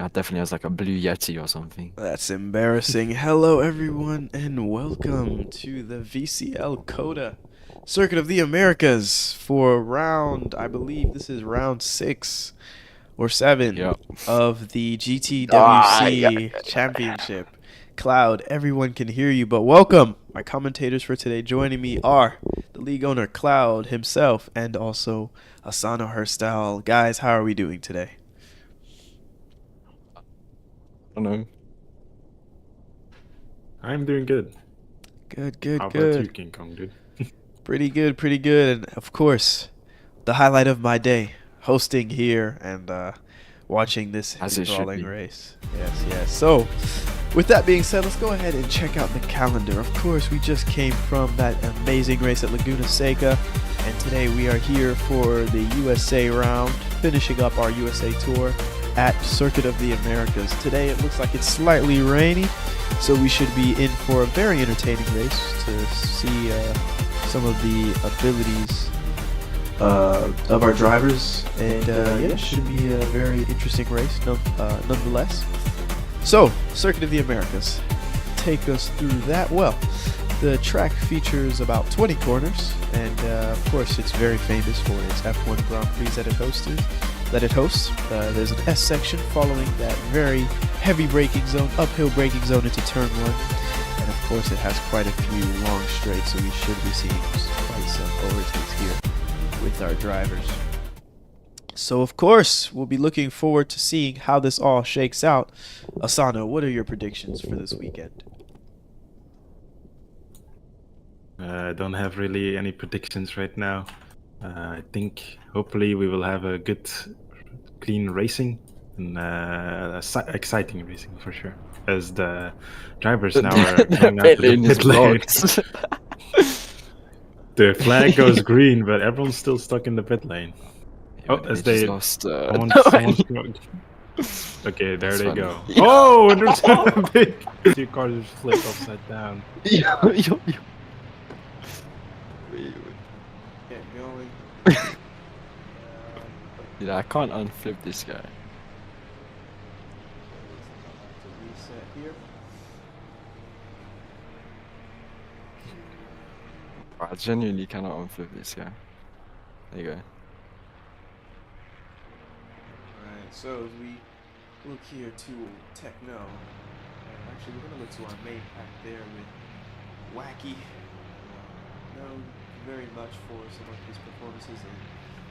definitely has like a blue Yeti or something. That's embarrassing. Hello, everyone, and welcome to the VCL Coda Circuit of the Americas for round, I believe this is round 6 or 7 Yep. of the Yeah, GTWC yeah. Championship. Cloud, everyone can hear you, but welcome. My commentators for today joining me are the league owner, Cloud himself, and also Asano Herstyle. Guys, how are we doing today? I don't know. I'm doing good. Good, How good, about you, good. King Kong, dude? Pretty good, pretty good. And of course, the highlight of my day, hosting here and watching this As it should enthralling be. race. Yes, yes. So, with that being said, let's go ahead and check out the calendar. Of course, we just came from that amazing race at Laguna Seca, and today we are here for the USA round, finishing up our USA tour at Circuit of the Americas. Today it looks like it's slightly rainy, so we should be in for a very entertaining race to see some of the abilities of our drivers, and yeah, it should be a very interesting race nonetheless. So, Circuit of the Americas, take us through that. Well, the track features about 20 corners, and of course, it's very famous for its F1 Grand Prix that it hosts. There's an S section following that very heavy braking zone, uphill braking zone into turn one, and of course, it has quite a few long straights, so we should be seeing quite some overtakes here with our drivers. So, of course, we'll be looking forward to seeing how this all shakes out. Asano, what are your predictions for this weekend? I don't have really any predictions right now. I think hopefully we will have a good, clean racing and exciting racing for sure. As the drivers now are going out Pit to the lane is pit lane. blocked. The flag goes green, but everyone's still stuck in the pit lane. Yeah, As just they lost. someone's okay, there That's they funny. go. Yeah. Oh, and there's a big two cars just flipped upside down. Yo, yo, yo. Wait, Get going. Dude, I can't unflip this guy. To reset here. I genuinely cannot unflip this guy. There you go. Alright, so as we look here to Techno, actually we're going to look to our main pack there with Wacky. Known very much for some of his performances in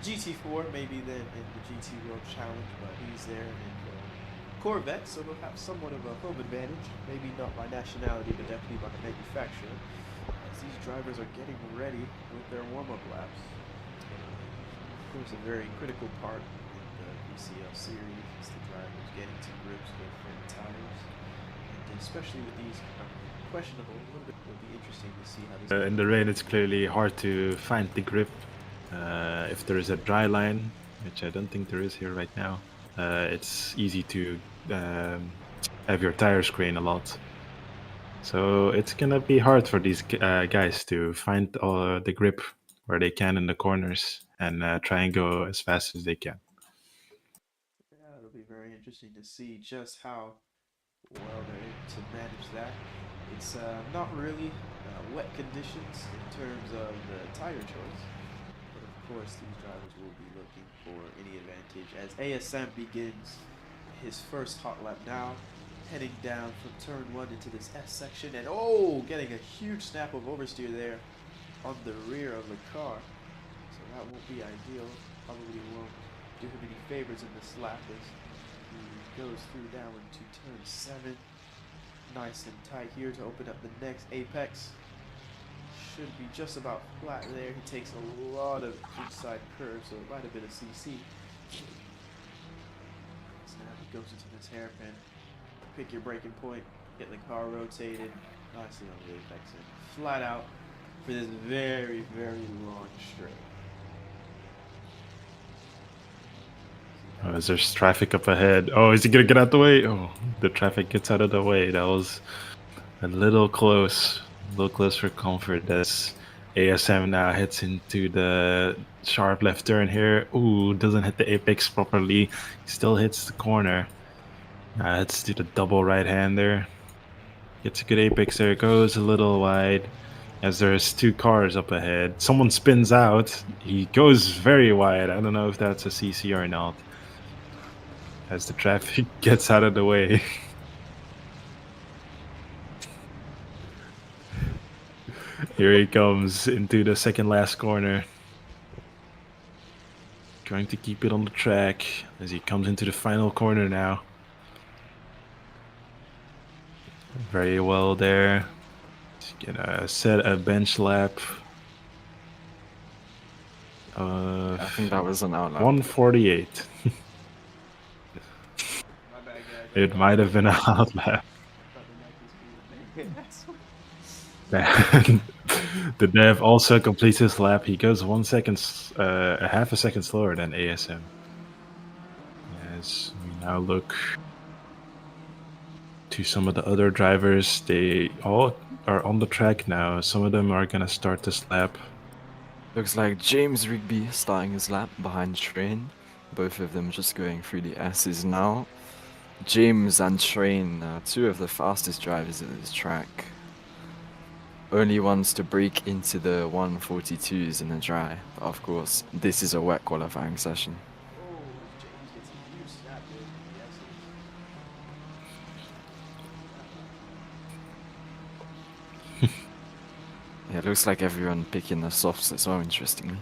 GT4, maybe then in the GT World Challenge, but he's there in Corvette, so he'll have somewhat of a home advantage, maybe not by nationality, but definitely by manufacturer, as these drivers are getting ready with their warm-up laps. Of course, a very critical part in the VCL series is the drivers getting to grips with their tires, and especially with these questionable, a little bit, it'll be interesting to see how this. In the rain, it's clearly hard to find the grip. If there is a dry line, which I don't think there is here right now, it's easy to have your tires screen a lot. So it's gonna be hard for these guys to find the grip where they can in the corners and try and go as fast as they can. Yeah, it'll be very interesting to see just how well they're able to manage that. It's not really wet conditions in terms of the tire choice, but of course these drivers will be looking for any advantage as ASM begins his first hot lap now, heading down from turn one into this S section, and oh, getting a huge snap of oversteer there on the rear of the car. So that won't be ideal. Probably won't do him any favors in this lap as he goes through down into turn 7. Nice and tight here to open up the next apex. Should be just about flat there. He takes a lot of inside curves, so quite a bit of CC. So now he goes into this hairpin. Pick your braking point, get the car rotated nicely on the apex and flat out for this very, very long straight. Oh, there's traffic up ahead. Oh, is he gonna get out the way? Oh, the traffic gets out of the way. That was a little close for comfort as ASM now hits into the sharp left turn here. Ooh, doesn't hit the apex properly. Still hits the corner. Let's do the double right hander. Gets a good apex there. Goes a little wide as there's two cars up ahead. Someone spins out. He goes very wide. I don't know if that's a CC or not. As the traffic gets out of the way. Here he comes into the second last corner. Trying to keep it on the track as he comes into the final corner now. Very well there. He's gonna set a bench lap. I think that was an outlap. 148. It might have been an outlap. And the dev also completes his lap. He goes 1 second, a half a second slower than ASM. As we now look to some of the other drivers, they all are on the track now. Some of them are gonna start this lap. Looks like James Rigby starting his lap behind Train. Both of them just going through the S's now. James and Train, two of the fastest drivers at this track. Only ones to break into the 142s in the dry. But of course, this is a wet qualifying session. Yeah, it looks like everyone picking the softs as well, interestingly.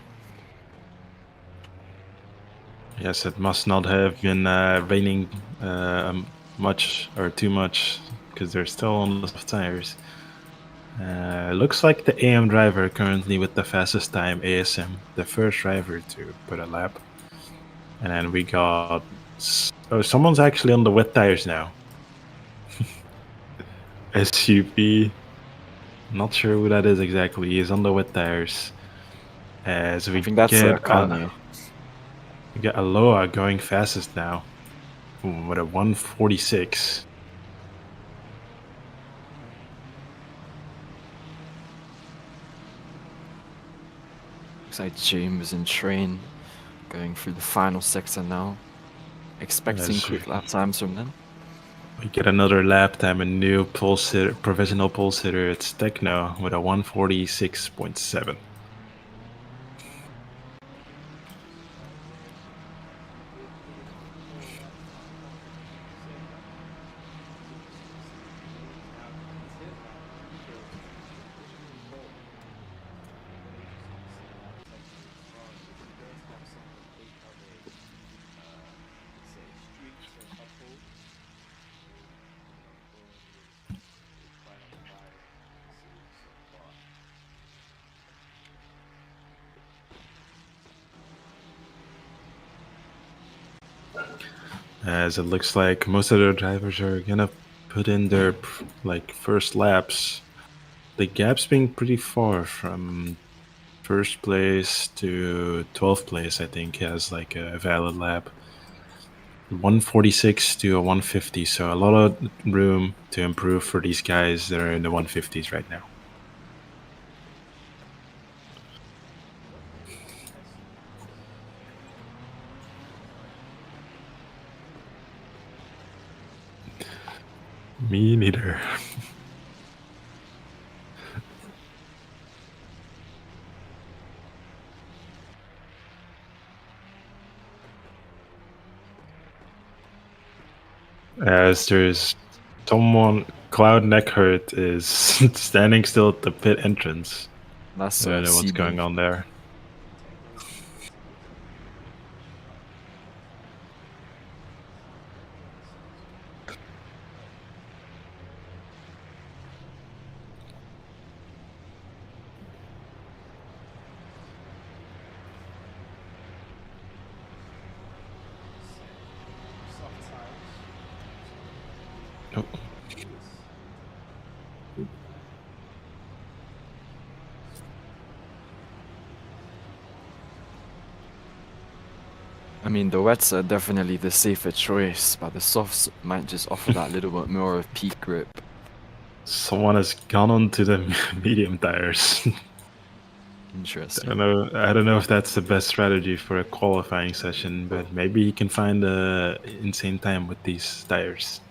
Yes, it must not have been raining much or too much because they're still on the soft tires. Looks like the AM driver currently with the fastest time, ASM, the first driver to put a lap. And then we got... Oh, someone's actually on the wet tires now. SUP. Not sure who that is exactly. He's on the wet tires. As we I think that's Kanye. We got Aloha going fastest now. With a 146. Looks like James and Train going through the final sector now. Expecting quick lap times from them. We get another lap time, a new pole sitter, professional pole sitter. It's Techno with a 146.7. As it looks like most of the drivers are gonna put in their first laps. The gap's being pretty far from first place to 12th place. I think has like a valid lap. 146 to a 150, so a lot of room to improve for these guys that are in the 150s right now. Me neither. As there's someone, Cloud Neckhurt is standing still at the pit entrance. That's I don't know what's going on there. Oh. I mean, the wets are definitely the safer choice, but the softs might just offer that little bit more of peak grip. Someone has gone onto the medium tires. Interesting. I don't know if that's the best strategy for a qualifying session, but maybe he can find a insane time with these tires.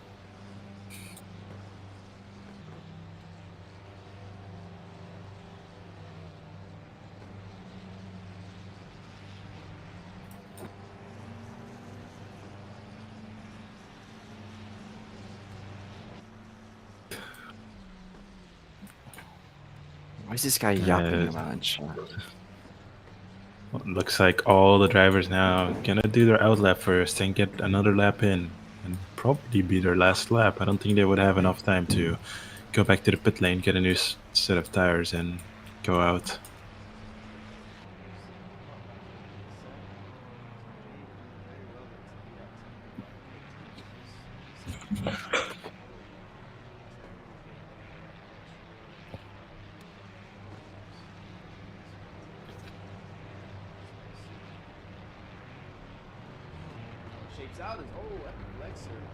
is this guy yapping Uh, about in chat? Looks like all the drivers now gonna do their outlap first and get another lap in, and probably be their last lap. I don't think they would have enough time to go back to the pit lane, get a new set of tires, and go out. Shapes out as epic leg serve.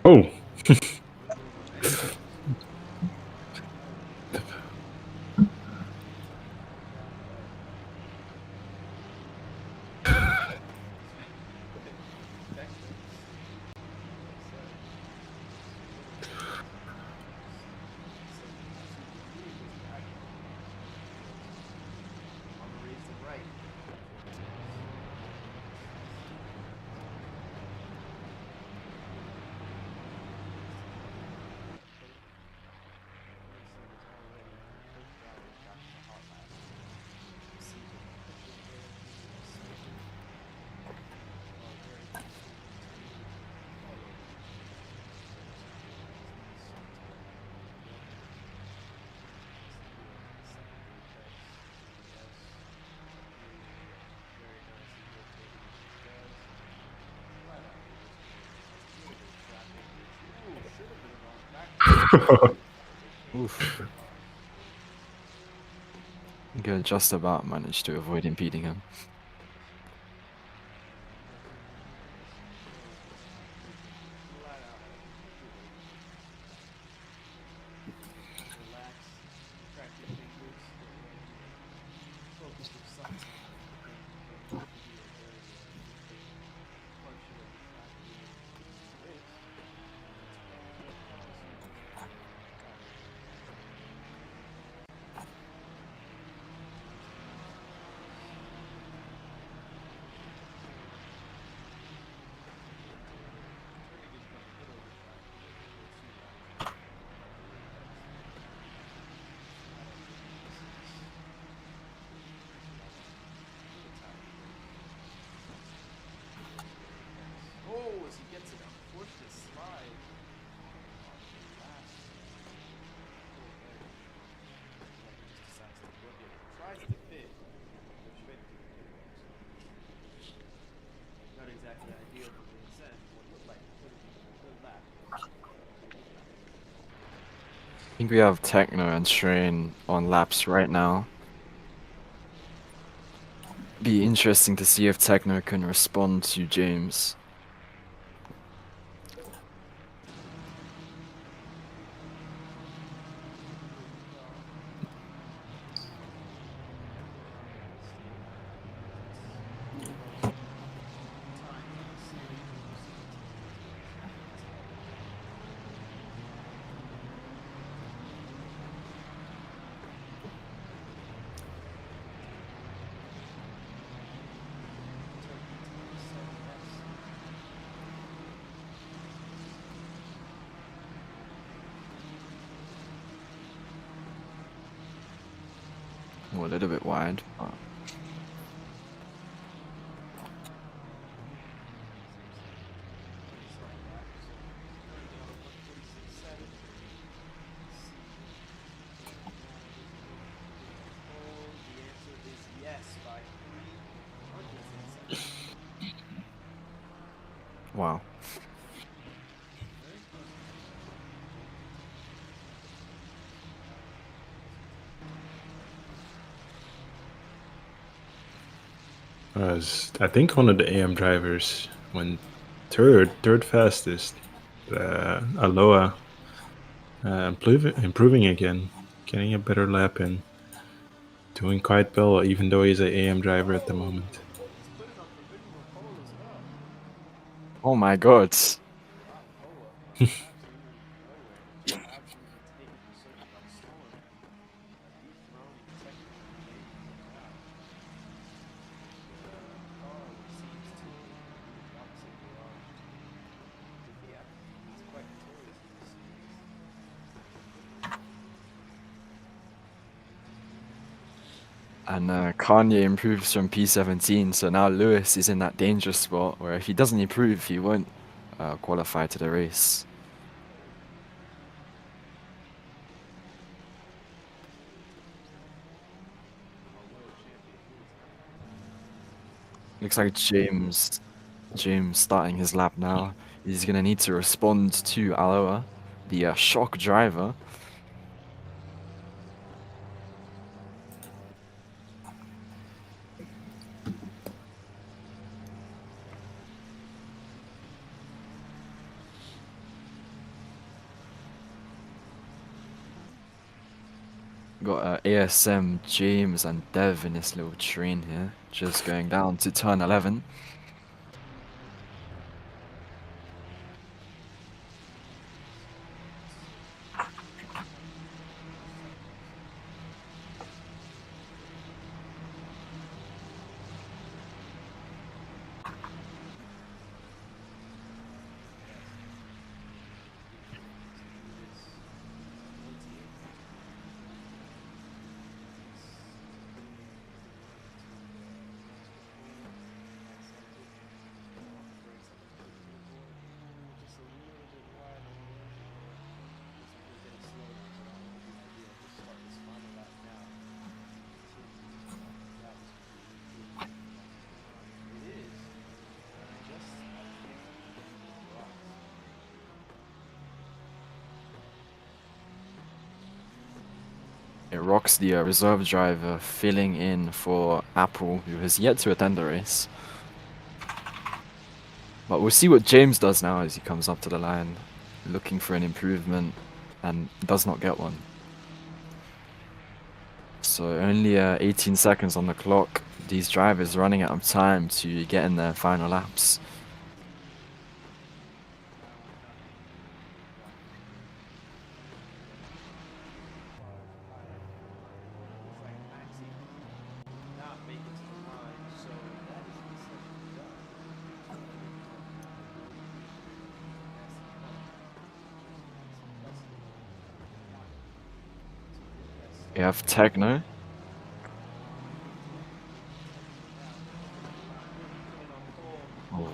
Oh, Oof. Good, just about managed to avoid impeding him. As he gets it, forced to slide. Tries to fit. Not exactly ideal for being sent. What looked like a good lap. I think we have Techno and Train on laps right now. Be interesting to see if Techno can respond to James. Well, a little bit wide, but wow. I think one of the AM drivers went third fastest. Aloha improving again, getting a better lap in, doing quite well, even though he's an AM driver at the moment. Oh my god. And Kanye improves from P17, so now Lewis is in that dangerous spot where if he doesn't improve, he won't qualify to the race. Looks like James starting his lap now. He's gonna need to respond to Aloha, the shock driver. Got ASM, James, and Dev in this little train here, just going down to turn 11. It rocks the reserve driver filling in for Apple, who has yet to attend the race. But we'll see what James does now as he comes up to the line, looking for an improvement, and does not get one. So only 18 seconds on the clock. These drivers running out of time to get in their final laps. We have Techno. Oh.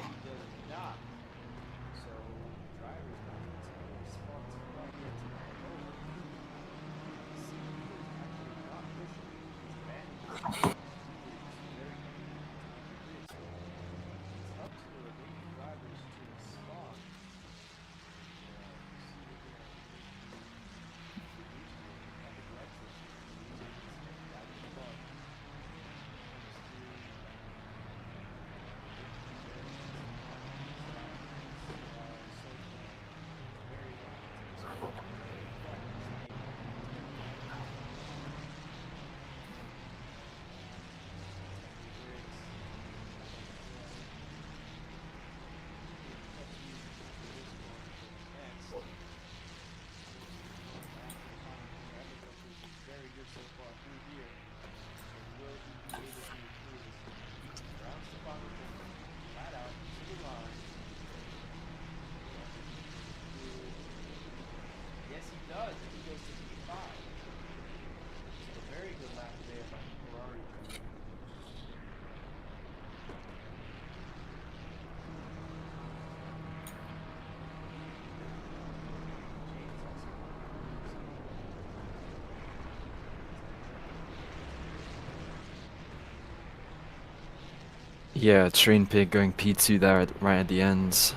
Yeah, Train Pig going P2 there right at the end.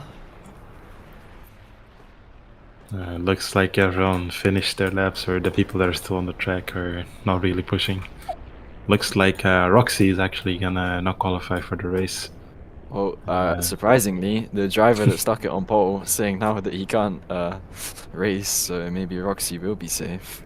Looks like everyone finished their laps, or the people that are still on the track are not really pushing. Looks like Roxy is actually gonna not qualify for the race. Well, surprisingly, the driver that stuck it on pole saying now that he can't race, so maybe Roxy will be safe.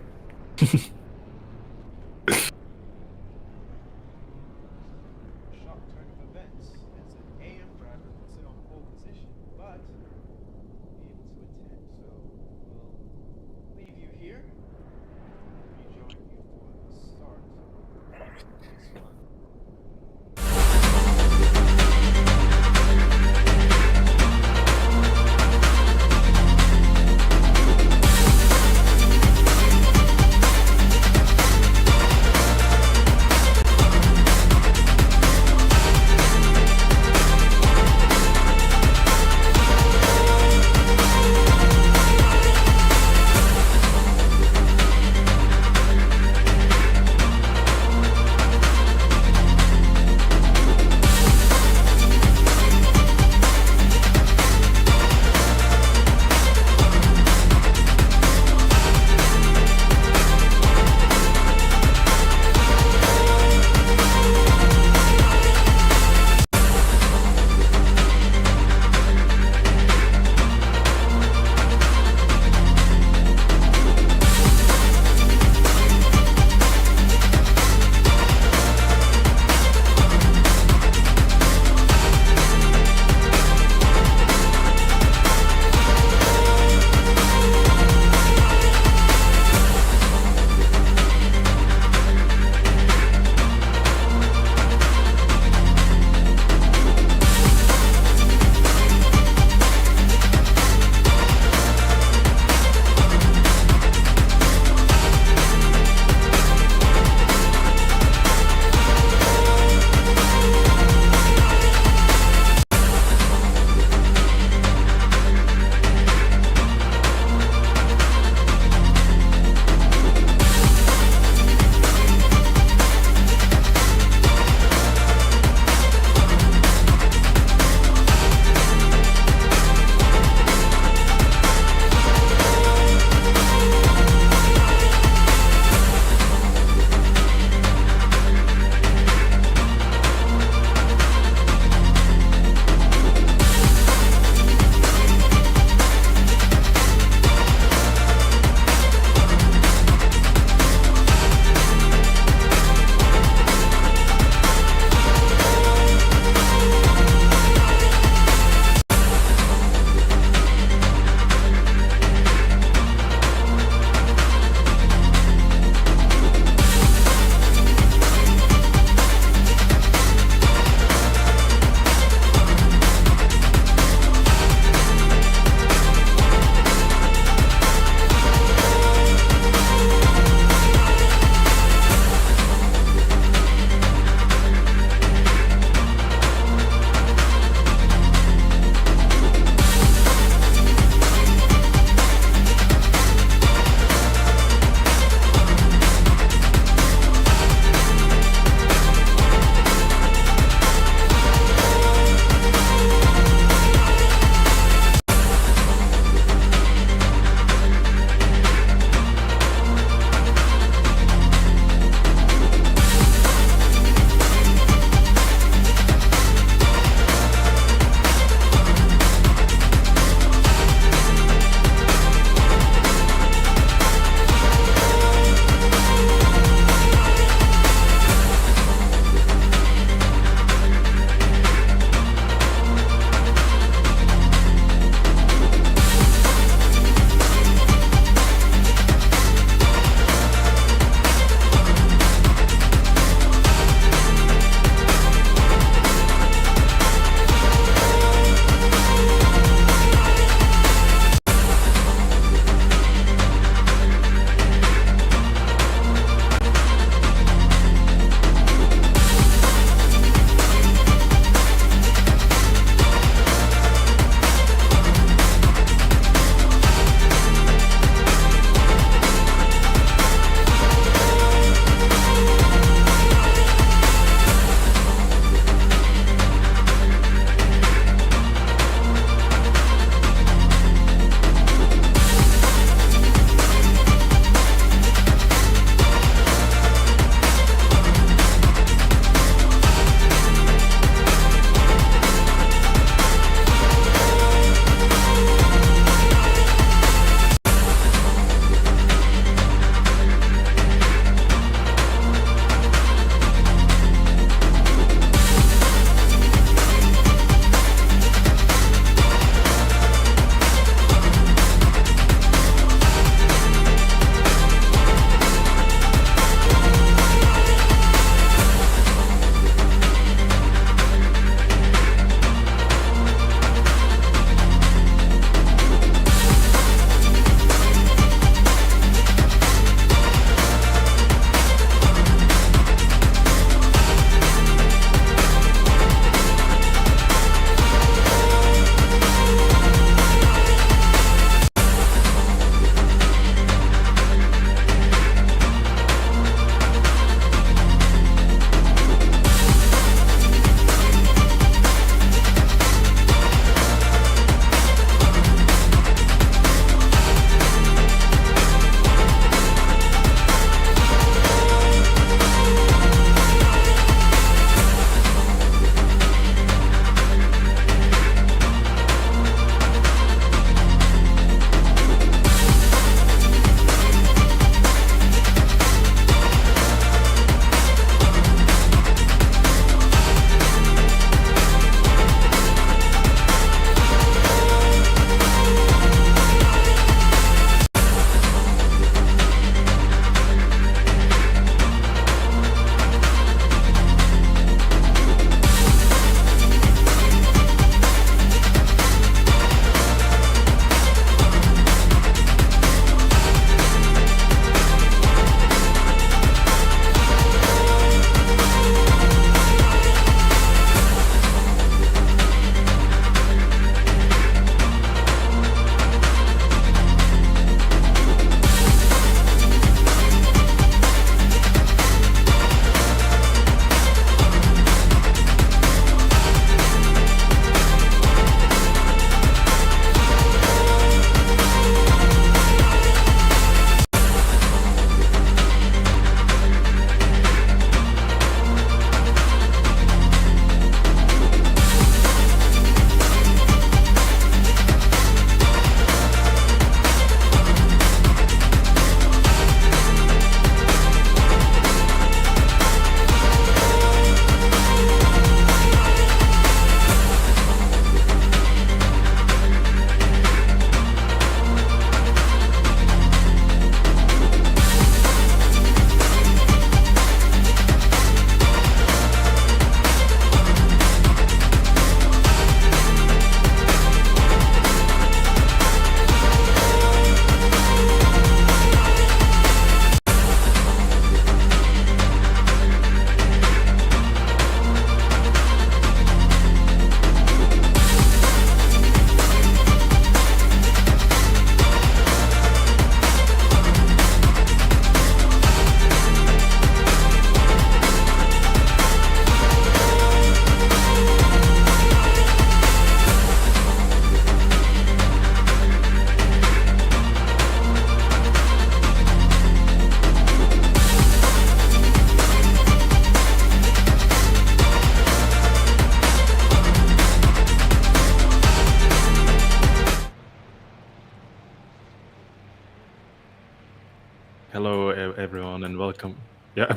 Hello, everyone, and welcome. Yeah,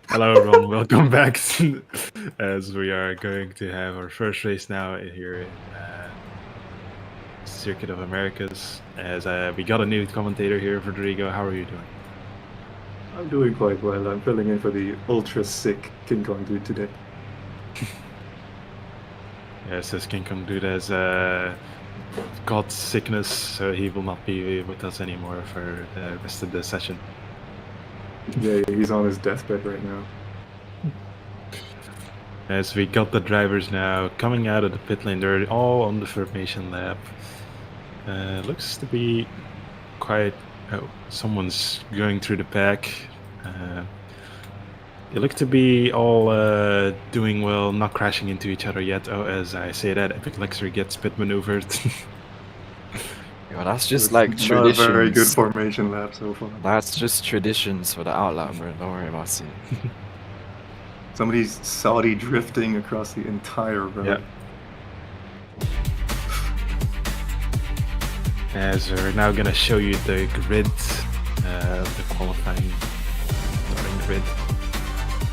hello, everyone. Welcome back. As we are going to have our first race now here in Circuit of Americas. As we got a new commentator here, Rodrigo. How are you doing? I'm doing quite well. I'm filling in for the ultra sick King Kong dude today. Yes, this King Kong dude has got sickness, so he will not be with us anymore for the rest of the session. Yeah, he's on his deathbed right now. As we got the drivers now coming out of the pit lane, they're all on the formation lap. Looks to be quite... Oh, someone's going through the pack. They look to be all doing well, not crashing into each other yet. Oh, as I say that, Epic Lexer gets pit maneuvered. Yeah, that's just It's like not a traditions. very good formation lap so far. That's just traditions for the outlap, bro. Don't worry about it. Somebody's Saudi drifting across the entire road. Yeah. As we're now going to show you the grid, the qualifying starting grid.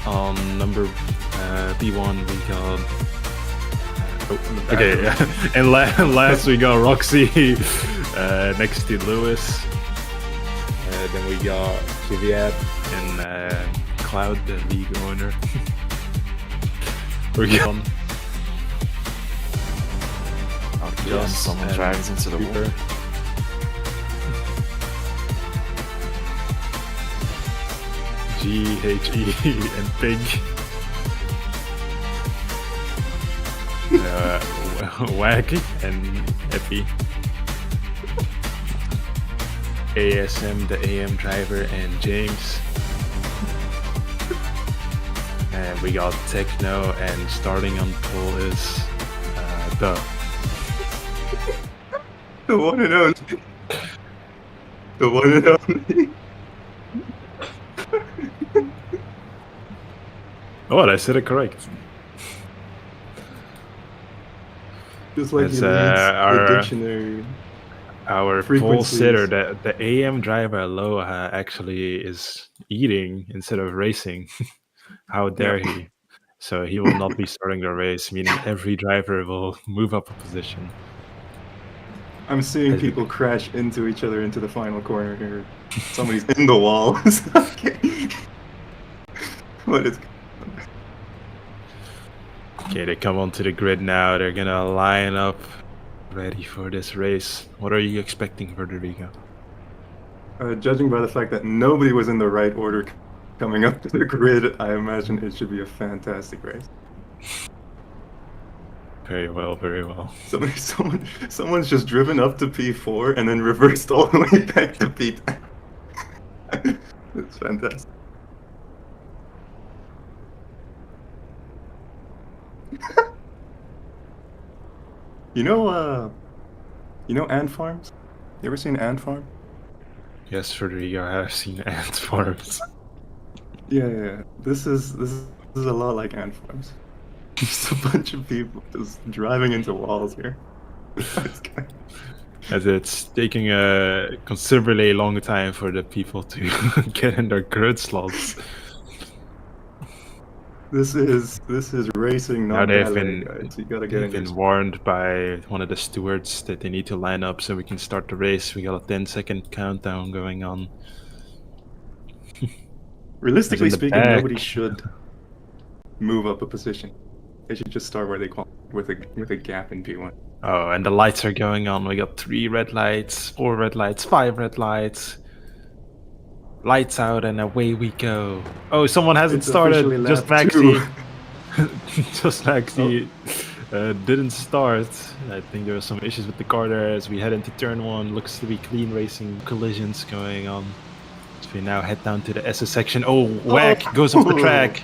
On number B1 we got... okay, yeah. And last we got Roxy next to Lewis. Then we got Kiviat and Cloud, the league owner. We got Yes, someone and drives into the Reaper. wall. GHE and Pig. Wag and Epi. ASM, the AM driver, and James. And we got Techno, and starting on pole is The one and only. The one and only. Oh, I said it correct. Just like It's, he reads our- the dictionary. Our pole Frequencies. sitter, the AM driver Aloha, actually is eating instead of racing. How dare he? So he will not be starting the race, meaning every driver will move up a position. I'm seeing As it- people crash into each other into the final corner here. Somebody's in the wall. Okay. What is... Okay, they come onto the grid now. They're gonna line up, ready for this race. What are you expecting, Rodrigo? Judging by the fact that nobody was in the right order coming up to the grid, I imagine it should be a fantastic race. Very well, very well. Someone's just driven up to P4 and then reversed all the way back to P10. It's fantastic. You know Ant Farms? You ever seen Ant Farm? Yes, Rodrigo, I have seen ant farms. Yeah. This is a lot like Ant Farms. Just a bunch of people just driving into walls here. As it's taking a considerably long time for the people to get in their grid slots. This is racing, Now not they've ballet, been, guys. You gotta get in been your... warned by one of the stewards that they need to line up so we can start the race. We got a 10-second countdown going on. Realistically As in the speaking, back. nobody should move up a position. They should just start where they qualify, with a gap in P1. Oh, and the lights are going on. We got 3 red lights, 4 red lights, 5 red lights. Lights out and away we go. Oh, someone hasn't It's officially started. Just lap Maxi. 2. Just Maxi didn't start. I think there were some issues with the car there as we head into turn 1. Looks to be clean racing, collisions going on. So we now head down to the SS section. Oh, Whack goes off the track.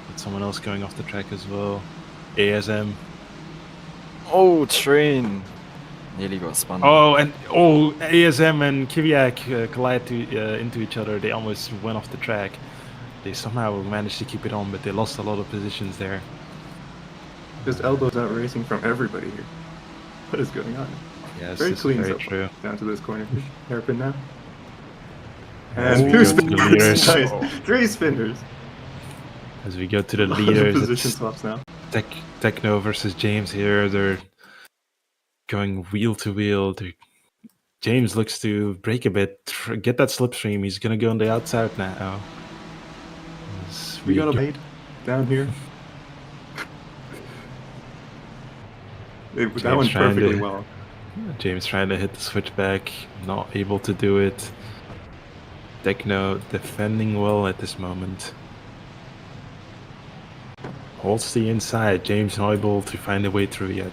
But someone else going off the track as well. ASM. Oh, train! Nearly got spun. Oh, and ASM and Kiviak collide into each other. They almost went off the track. They somehow managed to keep it on, but they lost a lot of positions there. Just elbows out racing from everybody here. What is going on? Yes, Very this is clean very so far. true. Down to this corner. Hairpin now. As And we two go to the spinners. leaders. Nice. Oh. 3 spinners. As we go to the A lot of leaders, position it's swaps now. Techno versus James here. They're going wheel to wheel. James looks to break a bit, get that slipstream. He's going to go on the outside now. As We got a bait down here. That went perfectly well. James trying to hit the switchback, not able to do it. Techno defending well at this moment. Holds the inside. James not able to find a way through yet.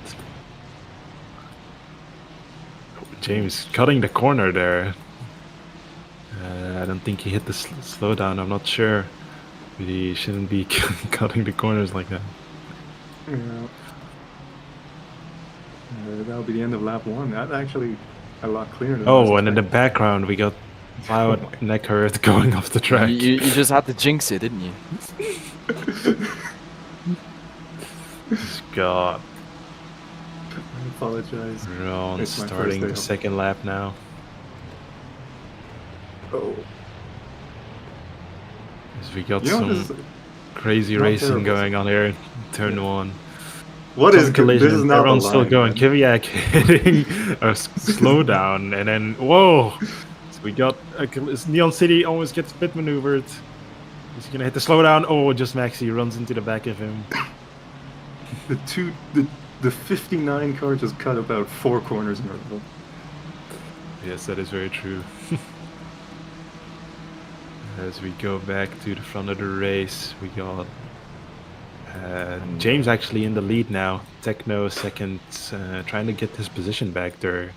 James cutting the corner there. I don't think he hit the slowdown. I'm not sure. But he shouldn't be cutting the corners like that. Yeah. That'll be the end of lap 1. That's actually a lot clearer than Oh, and in the background we got loud neck hurt going off the track. You just had to jinx it, didn't you? God. I apologize. Ron It's my starting first the day. second lap now. Oh. As we got You know, some this is crazy not racing terrible. going on here in turn 1. what Some is good? collision. This is not Everyone's the still line, going. man. Kvyat hitting a slowdown, and then whoa! So we got Neon City almost gets pit maneuvered. He's gonna hit the slowdown. Oh, just Maxi runs into the back of him. The 59 car just cut about 4 corners in a row. Yes, that is very true. As we go back to the front of the race, we got James actually in the lead now. Techno second, trying to get his position back there.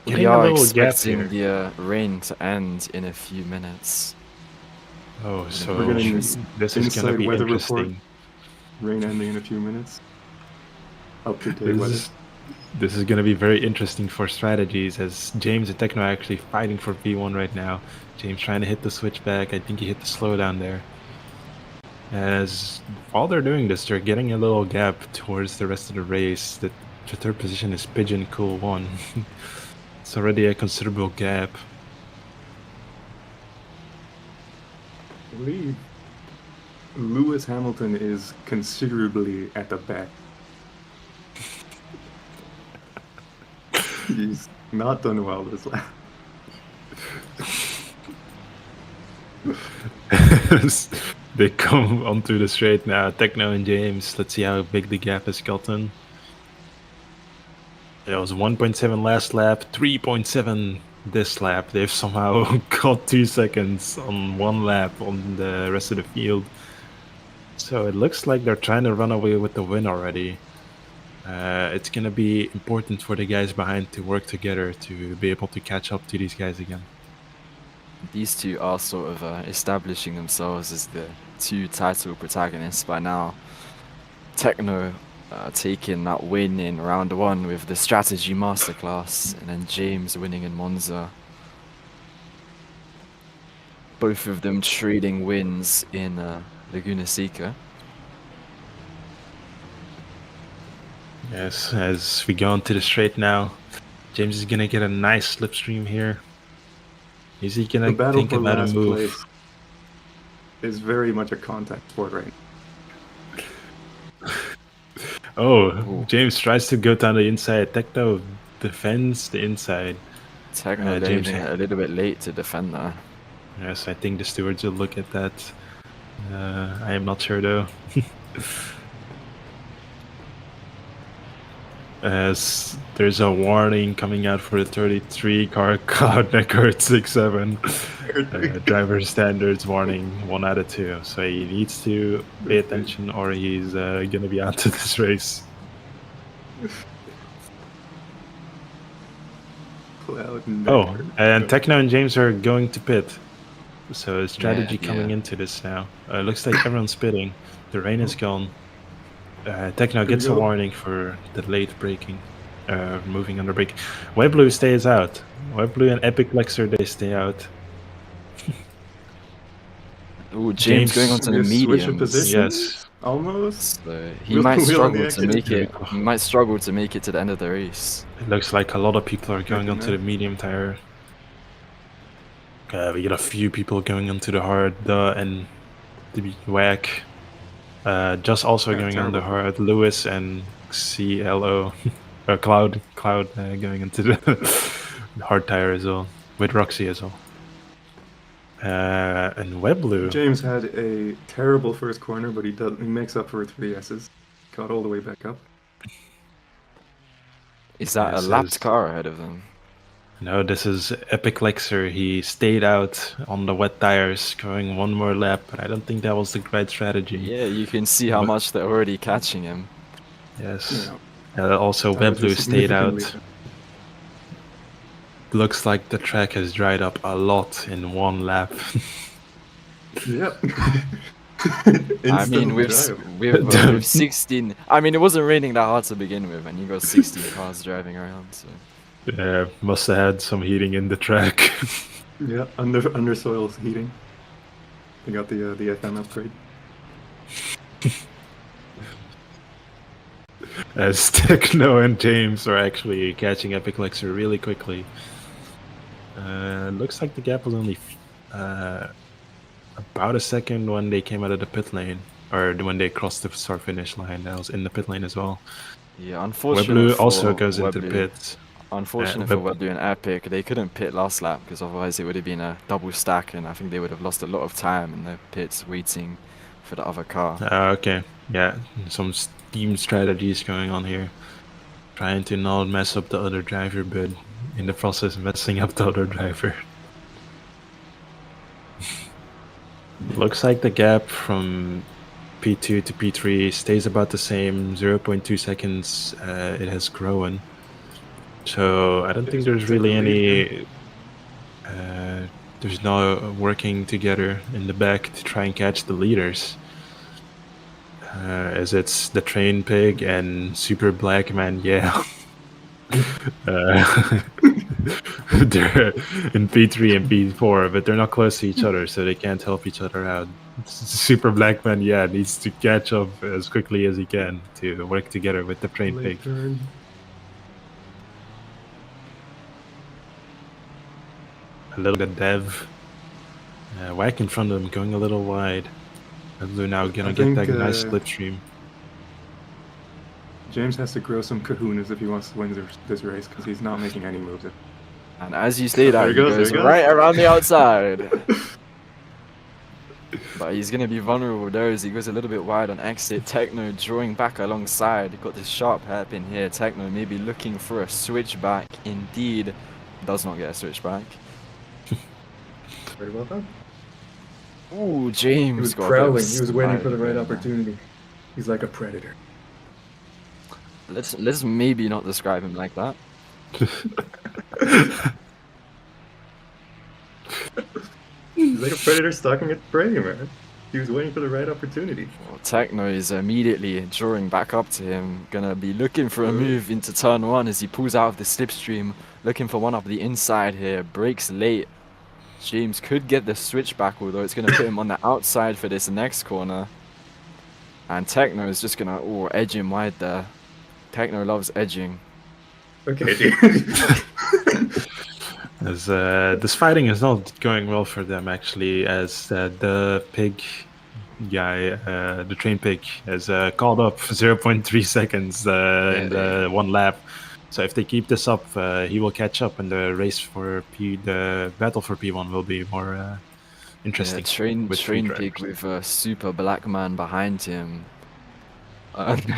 We Getting a are little gap expecting here. the rain to end in a few minutes. Oh, so We're getting this is gonna inside be weather interesting. report. Rain ending in a few minutes. Up-to-date weather. This is going to be very interesting for strategies, as James and Techno are actually fighting for P1 right now. James trying to hit the switchback. I think he hit the slowdown there. As while they're doing this, they're getting a little gap towards the rest of the race. The third position is Pigeon Cool 1. It's already a considerable gap. I believe Lewis Hamilton is considerably at the back. He's not done well this lap. They come onto the straight now. Techno and James. Let's see how big the gap has gotten. It was 1.7 last lap, 3.7 this lap. They've somehow got 2 seconds on 1 lap on the rest of the field. So it looks like they're trying to run away with the win already. It's going to be important for the guys behind to work together to be able to catch up to these guys again. These two are sort of establishing themselves as the 2 title protagonists by now. Techno taking that win in round 1 with the strategy masterclass, and then James winning in Monza. Both of them trading wins in Laguna Seca. Yes, as we go into the straight now, James is going to get a nice slipstream here. Is he going to think about a move? Place is very much a contact sport right now. Oh, Ooh. James tries to go down the inside. Techno defends the inside. Techno James leaving it a little bit late to defend that. Yes, I think the stewards will look at that. I am not sure though. As there's a warning coming out for the 33 car Cloud Neckard 6-7. Driver standards warning 1 out of 2. So he needs to pay attention or he's gonna be out of this race. Cloud Oh, Neckard. and Techno and James are going to pit. So strategy Yeah, coming yeah. into this now. Looks like everyone's pitting. The rain is gone. Techno gets a go. warning for the late braking. Moving under brake. Web Blue stays out. Web Blue and Epic Lexer, they stay out. Ooh, James going onto the Switch of mediums. position? Yes. Almost. So he Wheel- might wheel on struggle the to make it. exit. He might struggle to make it to the end of the race. It looks like a lot of people are going onto the medium tire. We get a few people going onto the hard, and the whack. Just also Yeah, going on the terrible. hard. Lewis and CLO, Cloud going into the hard tire as well with Roxy as well. And Webblue. James had a terrible first corner, but he makes up for it through the S's. Got all the way back up. Is that a This lapped is- car ahead of them? No, this is Epic Lexer. He stayed out on the wet tires, going one more lap, but I don't think that was the right strategy. Yeah, you can see how But- much they're already catching him. Yes. Yeah. Also, Tires are Webblue stayed out. significantly- Looks like the track has dried up a lot in one lap. Yep. I mean, with with 16, I mean, it wasn't raining that hard to begin with, and you got 16 cars driving around. So Yeah, must have had some heating in the track. Yeah, under soil's heating. They got the FM upgrade. As Techno and James are actually catching Epic Lexer really quickly. Looks like the gap was only about a second when they came out of the pit lane, or when they crossed the start finish line. That was in the pit lane as well. yeah, unfortunate. Webblue for also goes into Webblue. pits. Unfortunate Yeah, for Webblue and Epic, they couldn't pit last lap because otherwise it would have been a double stack, and I think they would have lost a lot of time in the pits waiting for the other car. Okay, yeah, some team strategies going on here. Trying to not mess up the other driver, but in the process messing up the other driver. Looks like the gap from P2 to P3 stays about the same, 0.2 seconds. It has grown. So I don't think there's really any... there's no working together in the back to try and catch the leaders. As it's the Train Pig and Super Black Man, yeah. They're in P3 and P4, but they're not close to each other, so they can't help each other out. Super Black Man, yeah, needs to catch up as quickly as he can to work together with the Train Pig. Late turn. A little bit Dev. Whack in front of him, going a little wide. Blue now gonna I get that think, nice slipstream. James has to grow some kahunas if he wants to win this race, because he's not making any moves. And as you stayed There out, he he goes, there goes he goes. right around the outside. But he's going to be vulnerable there as he goes a little bit wide on exit. Techno drawing back alongside. Got this sharp hairpin here. Techno maybe looking for a switchback. Indeed, does not get a switchback. Very well done. Ooh, James He was got a bit of prowling. He was waiting for the right spine. opportunity. He's like a predator. Let's maybe not describe him like that. He's like a predator stalking its prey, man. He was waiting for the right opportunity. Well, Techno is immediately drawing back up to him. Gonna be looking for a move into turn one as he pulls out of the slipstream. Looking for one up the inside here. Breaks late. James could get the switchback, although it's gonna put him on the outside for this next corner. And Techno is just gonna edge him wide there. Techno loves edging. Okay, dude. As this fighting is not going well for them actually, as the pig guy, the Train Pig, has called up 0.3 seconds in the one lap. So if they keep this up, he will catch up, and the race for the battle for P1 will be more interesting. Train with three Pig drivers. with a super black man behind him.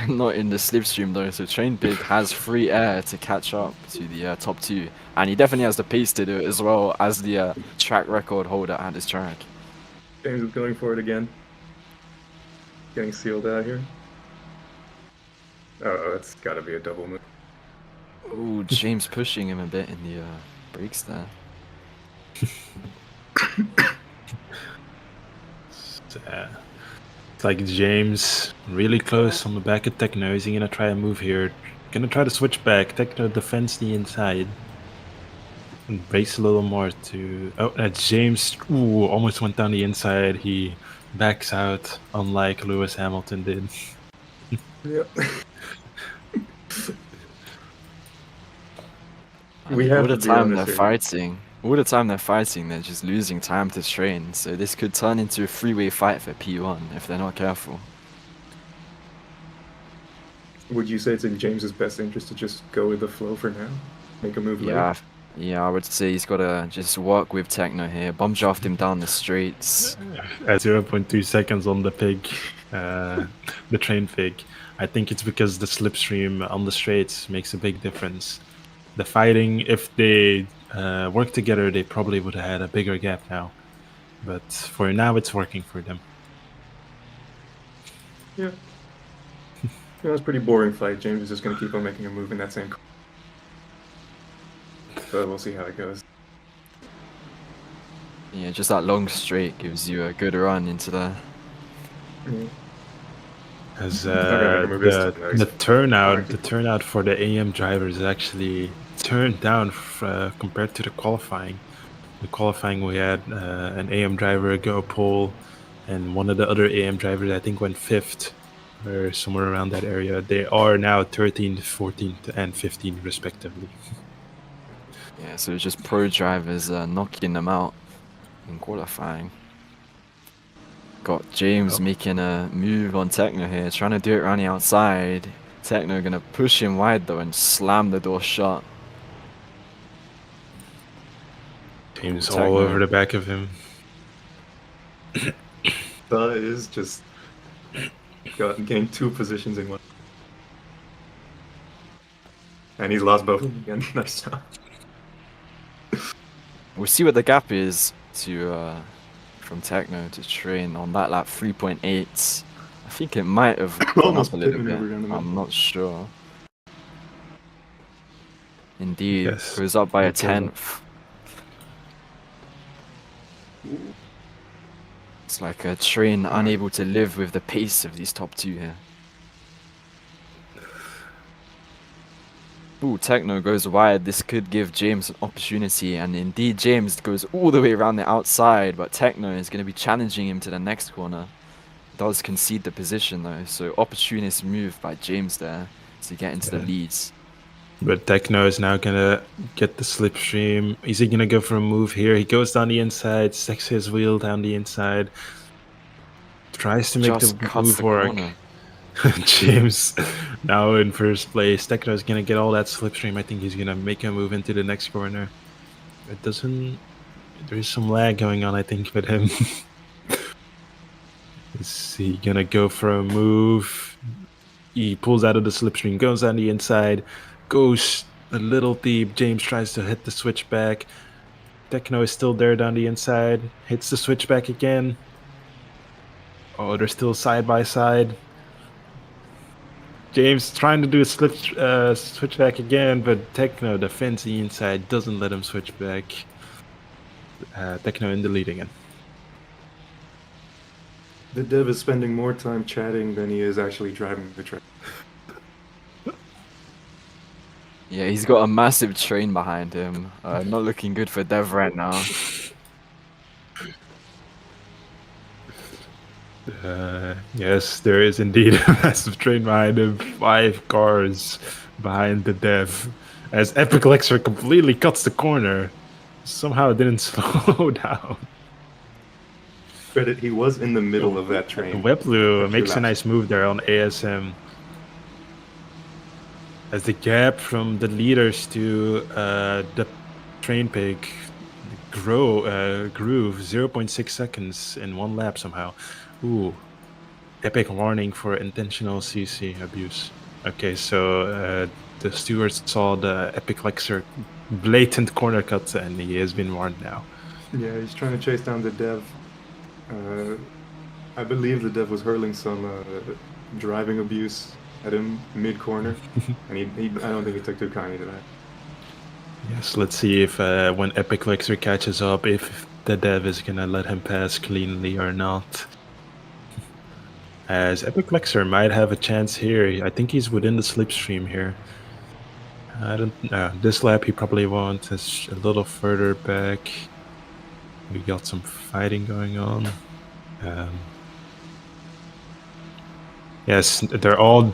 Not in the slipstream though, so Train Pig has free air to catch up to the top two, and he definitely has the pace to do it as well as the track record holder at this track. James is going for it again. Getting sealed out here. Oh, that's gotta be a double move. Ooh, James pushing him a bit in the brakes there. It's like James really close on the back of Techno. Is he gonna try a move here? Gonna try to switch back. Techno defends the inside. And brakes a little more to... Oh, that's James. Ooh, almost went down the inside. He backs out, unlike Lewis Hamilton did. Yep. I We mean, have all the to be time honest they're here. fighting. All the time they're fighting, they're just losing time to train. So this could turn into a three-way fight for P1 if they're not careful. Would you say it's in James's best interest to just go with the flow for now? Make a move later? Yeah, I would say he's got to just work with Techno here. Bomb draft him down the straights. At 0.2 seconds on the pig, the train pig. I think it's because the slipstream on the straights makes a big difference. The fighting, if they work together, they probably would have had a bigger gap now. But for now, it's working for them. Yeah. Yeah, it's a pretty boring fight. James is just going to keep on making a move in that same. But we'll see how it goes. Yeah, just that long straight gives you a good run into there. Yeah. As Not gonna make a move this time, though. the turnout for the AM drivers actually turned down compared to the qualifying. The qualifying we had an AM driver go pole, and one of the other AM drivers I think went 5th, or somewhere around that area. They are now 13th, 14th, and 15th respectively. Yeah, so it's just pro drivers knocking them out in qualifying. Got James making a move on Techno here, trying to do it around the outside. Techno gonna push him wide though and slam the door shut. James Techno. all over the back of him. Is just gained 2 positions in one. And he's lost both of them again. Nice job. We'll see what the gap is to from Techno to Train on that lap. 3.8. I think it might have gone Almost up a little pit bit. maneuver down the middle. I'm not sure. Indeed, Yes. goes up by a Okay. 10th. It's like a Train unable to live with the pace of these top 2 here. Ooh, Techno goes wide. This could give James an opportunity, and indeed James goes all the way around the outside, but Techno is going to be challenging him to the next corner. Does concede the position though, so opportunist move by James there to get into the leads. But Techno is now gonna get the slipstream. Is he gonna go for a move here? He goes down the inside, stacks his wheel down the inside, tries to make Just the cuts move the work. corner. James now in first place. Techno is gonna get all that slipstream. I think he's gonna make a move into the next corner. It doesn't. There's some lag going on, I think, with him. Is he gonna go for a move? He pulls out of the slipstream, goes on the inside, goes a little deep. James tries to hit the switchback. Techno is still there down the inside, hits the switchback again. Oh, they're still side by side. James trying to do a switchback again, but Techno, the fancy inside, doesn't let him switch back. Techno in the lead again. The dev is spending more time chatting than he is actually driving the train. Yeah, he's got a massive Train behind him. Not looking good for Dev right now. Yes, there is indeed a massive train behind him. 5 cars behind the dev. As Epic Lexer completely cuts the corner. Somehow it didn't slow down. Credit, he was in the middle of that train. Weblu A few makes a laps. nice move there on ASM. As the gap from the leaders to the train pig grew 0.6 seconds in 1 lap somehow. Ooh, epic warning for intentional CC abuse. Okay, so the stewards saw the Epic Lexer blatant corner cut, and he has been warned now. Yeah, he's trying to chase down the dev. I believe the dev was hurling some driving abuse at him mid-corner, and I don't think he took too kindly to that. Yes, let's see if when Epic Lexer catches up, if the dev is gonna let him pass cleanly or not. As Epic Lexer might have a chance here. I think he's within the slipstream here. I don't know. This lap he probably won't. It's a little further back. We got some fighting going on. Yes, they're all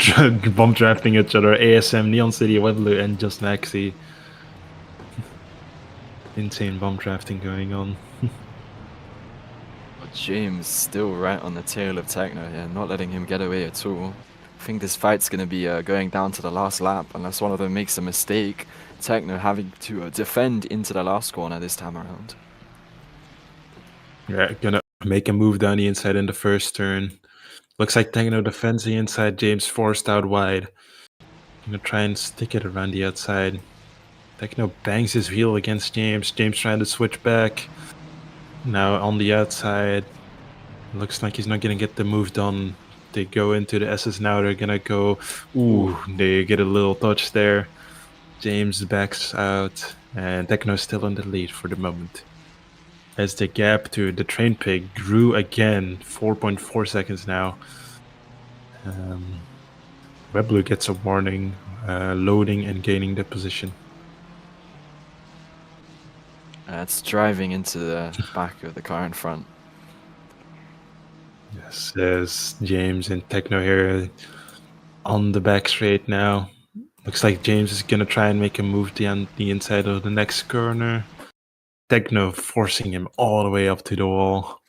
bomb drafting each other. ASM, Neon City, Weblu, and Just Maxi. insane bomb drafting going on. But James still right on the tail of Techno here, not letting him get away at all. I think this fight's going to be going down to the last lap, unless one of them makes a mistake. Techno having to defend into the last corner this time around. Yeah, gonna make a move down the inside in the first turn. Looks like Techno defends the inside, James forced out wide. Gonna try and stick it around the outside. Techno bangs his wheel against James. James trying to switch back. Now on the outside. Looks like he's not gonna get the move done. They go into the S's now. They're gonna go. Ooh, they get a little touch there. James backs out, and Techno's still in the lead for the moment. As the gap to the train pig grew again, 4.4 seconds now. Webblue gets a warning, loading and gaining the position. It's driving into the back of the car in front. Yes, there's James and Techno here on the back straight now. Looks like James is gonna try and make a move down the inside of the next corner. Techno forcing him all the way up to the wall.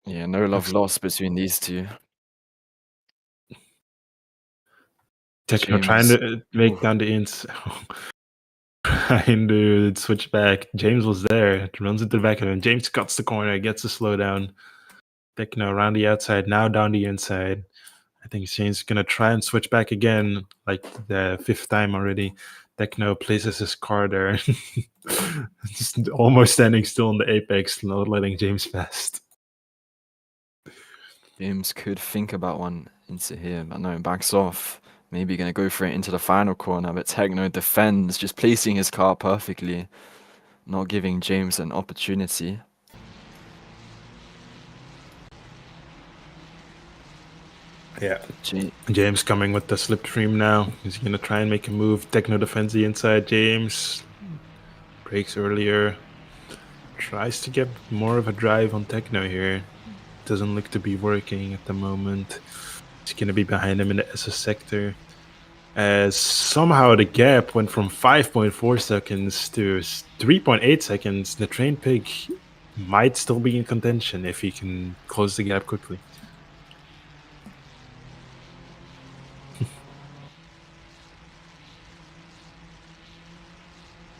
Yeah, no love lost between these two. Techno trying to make down the inside. Trying to switch back. James was there. Runs into the back of him. James cuts the corner, gets a slowdown. Techno around the outside, now down the inside. I think James is gonna try and switch back again, like the 5th time already. Techno places his car there. Just almost standing still on the apex, not letting James past. James could think about one into here, but no, backs off. Maybe gonna go for it into the final corner, but Techno defends, just placing his car perfectly, not giving James an opportunity. Yeah. James coming with the slipstream now. He's gonna try and make a move. Techno defends the inside. James breaks earlier. Tries to get more of a drive on Techno here. Doesn't look to be working at the moment. He's gonna be behind him in the SS sector. As somehow the gap went from 5.4 seconds to 3.8 seconds. The train pig might still be in contention if he can close the gap quickly.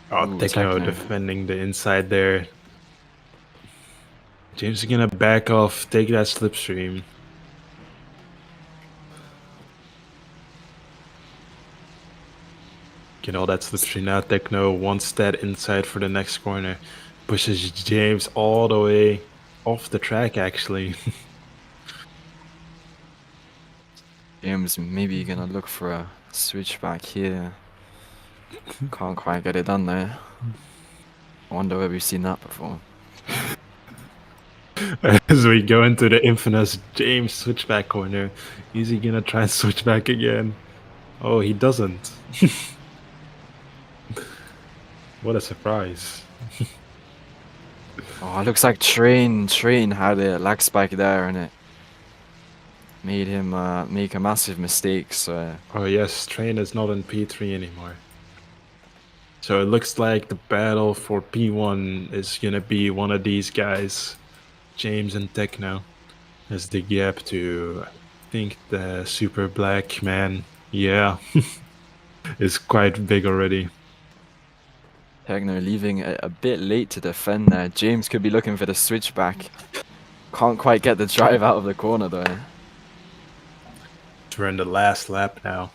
Oh, Techno defending the inside there. James is gonna back off, take that slipstream. Get all that slipstream now. Techno wants that inside for the next corner. Pushes James all the way off the track, actually. James maybe gonna look for a switch back here. Can't quite get it done there. I wonder where we've seen that before. As we go into the infamous James switchback corner, is he gonna try and switch back again? Oh, he doesn't. What a surprise. Oh, it looks like Train had a lag spike there and it made him make a massive mistake. So. Oh yes, Train is not in P3 anymore. So it looks like the battle for P1 is gonna be one of these guys, James and Techno, as the gap to, I think, the super black man, yeah, is quite big already. Techno leaving a bit late to defend there. James could be looking for the switchback. Can't quite get the drive out of the corner though. We're in the last lap now.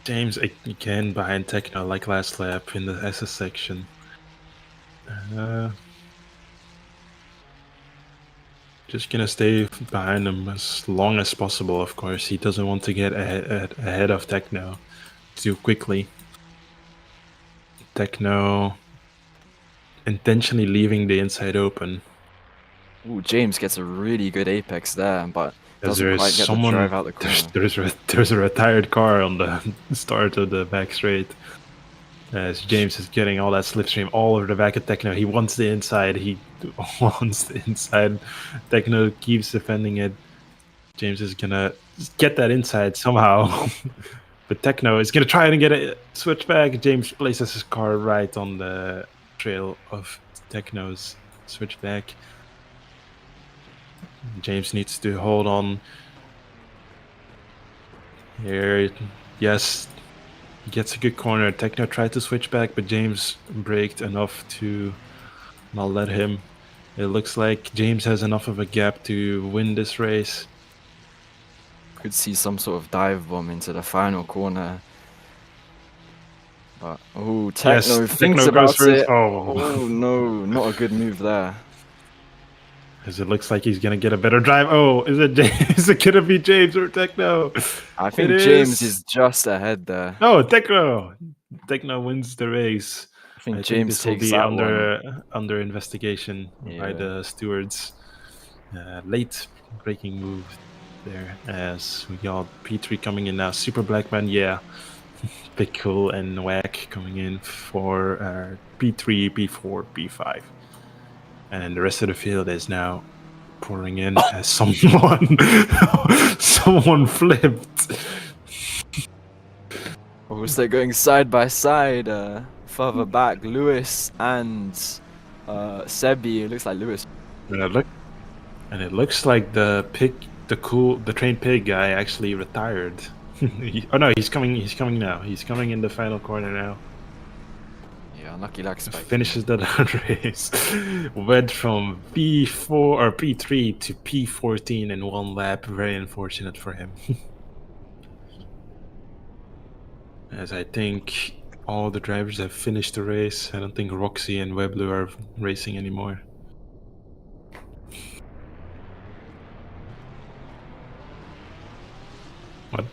James again behind Techno like last lap in the SS section. Just gonna stay behind him as long as possible, of course. He doesn't want to get ahead of Techno too quickly. Techno intentionally leaving the inside open. Ooh, James gets a really good apex there, but doesn't quite get the drive out the corner. There's a retired car on the start of the back straight. As James is getting all that slipstream all over the back of Techno. He wants the inside. He wants the inside. Techno keeps defending it. James is gonna get that inside somehow. But Techno is going to try and get a switchback. James places his car right on the trail of Techno's switchback. James needs to hold on. Here, yes, he gets a good corner. Techno tried to switch back, but James braked enough to not let him. It looks like James has enough of a gap to win this race. Could see some sort of dive bomb into the final corner. But, oh, Techno Yes, thinks Techno goes about first. it. Oh, no, not a good move there. As it looks like he's going to get a better drive. Oh, is it James? Is it going to be James or Techno? I think It James is just ahead there. Oh, Techno! Techno wins the race. I think think James this will takes be that one. under investigation by Yeah. the stewards. Late breaking move there as we got P3 coming in now. Super Blackman, yeah. Pickle and Whack coming in for P3, P4, P5. And the rest of the field is now pouring in as someone flipped. Oh, so they're going side by side. Further back, Lewis and Sebi. It looks like Lewis. And it looks like the trained pig guy actually retired. Oh no, he's coming now. He's coming in the final corner now. Yeah, unlucky lag spike. Finishes the race. Went from P4 or P3 to P14 in one lap. Very unfortunate for him. As I think all the drivers have finished the race. I don't think Roxy and Weblu are racing anymore. What?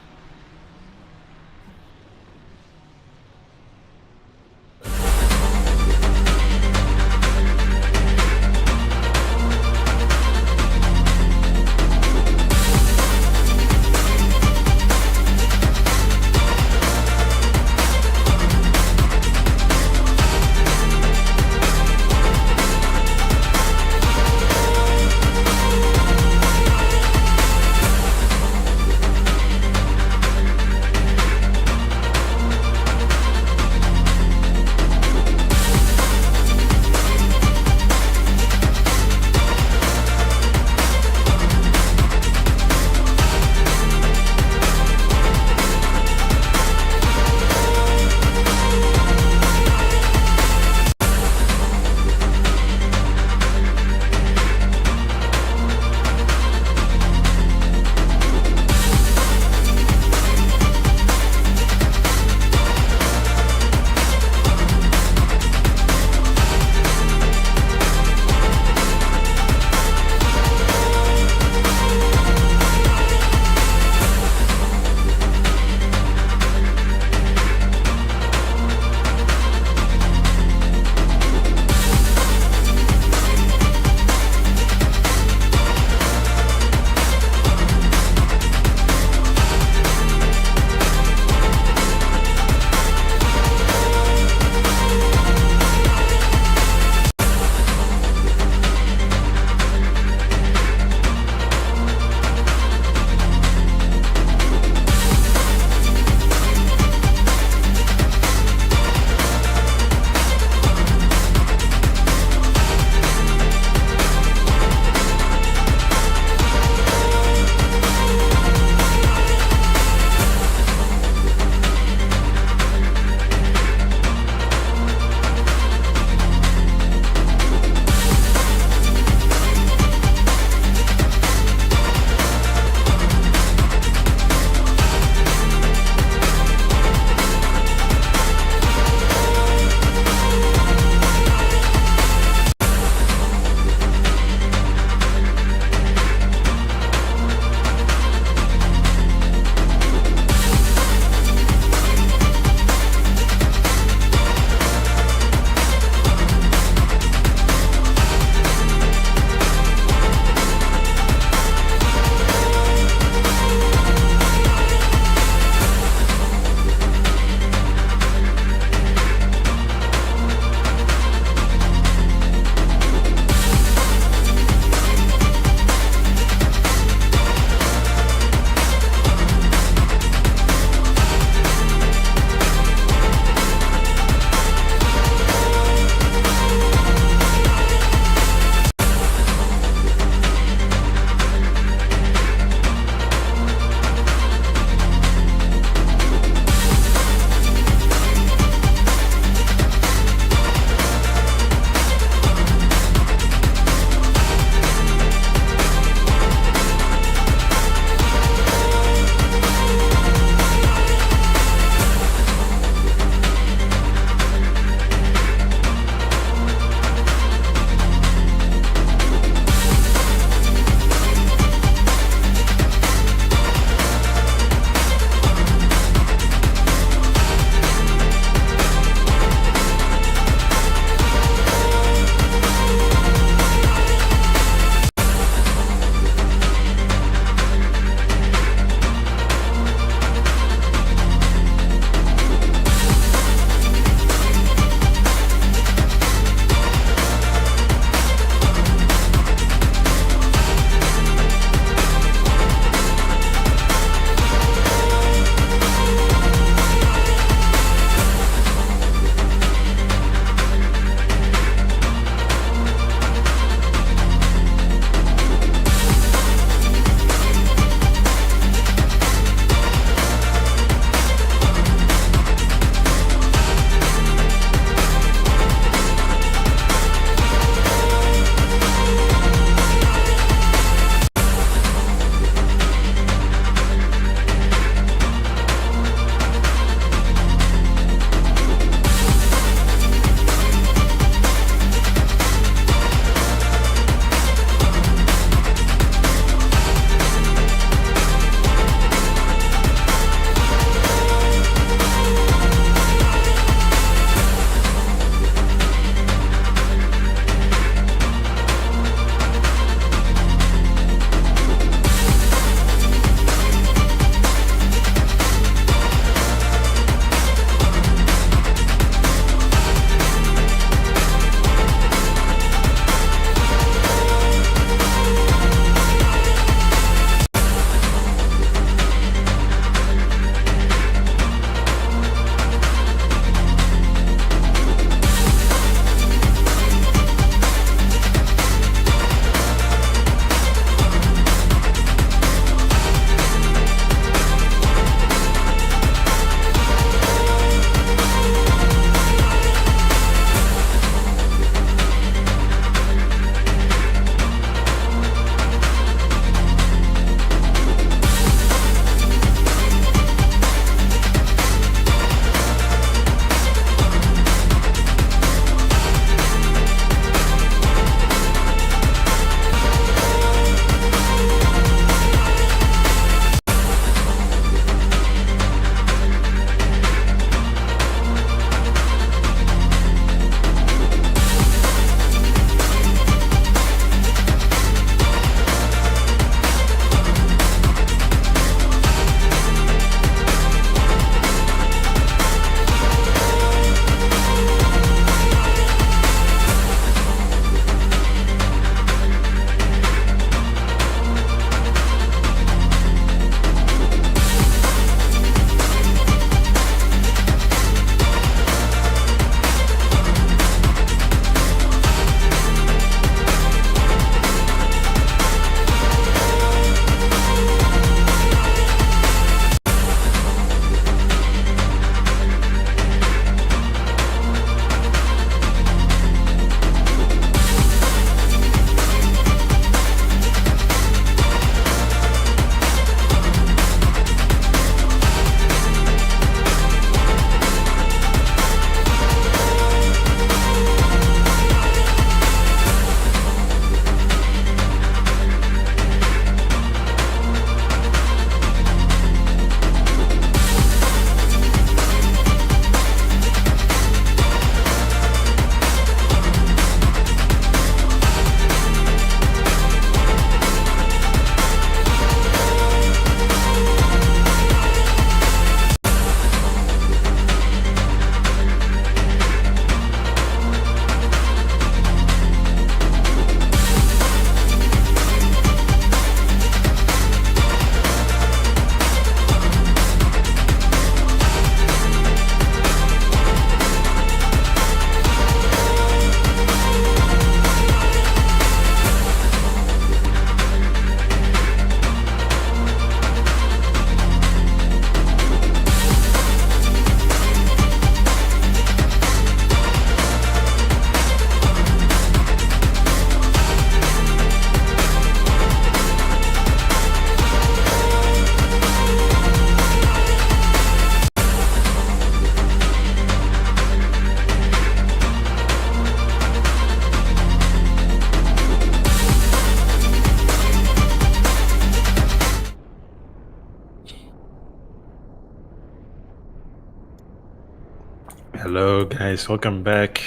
Hello, guys. Welcome back.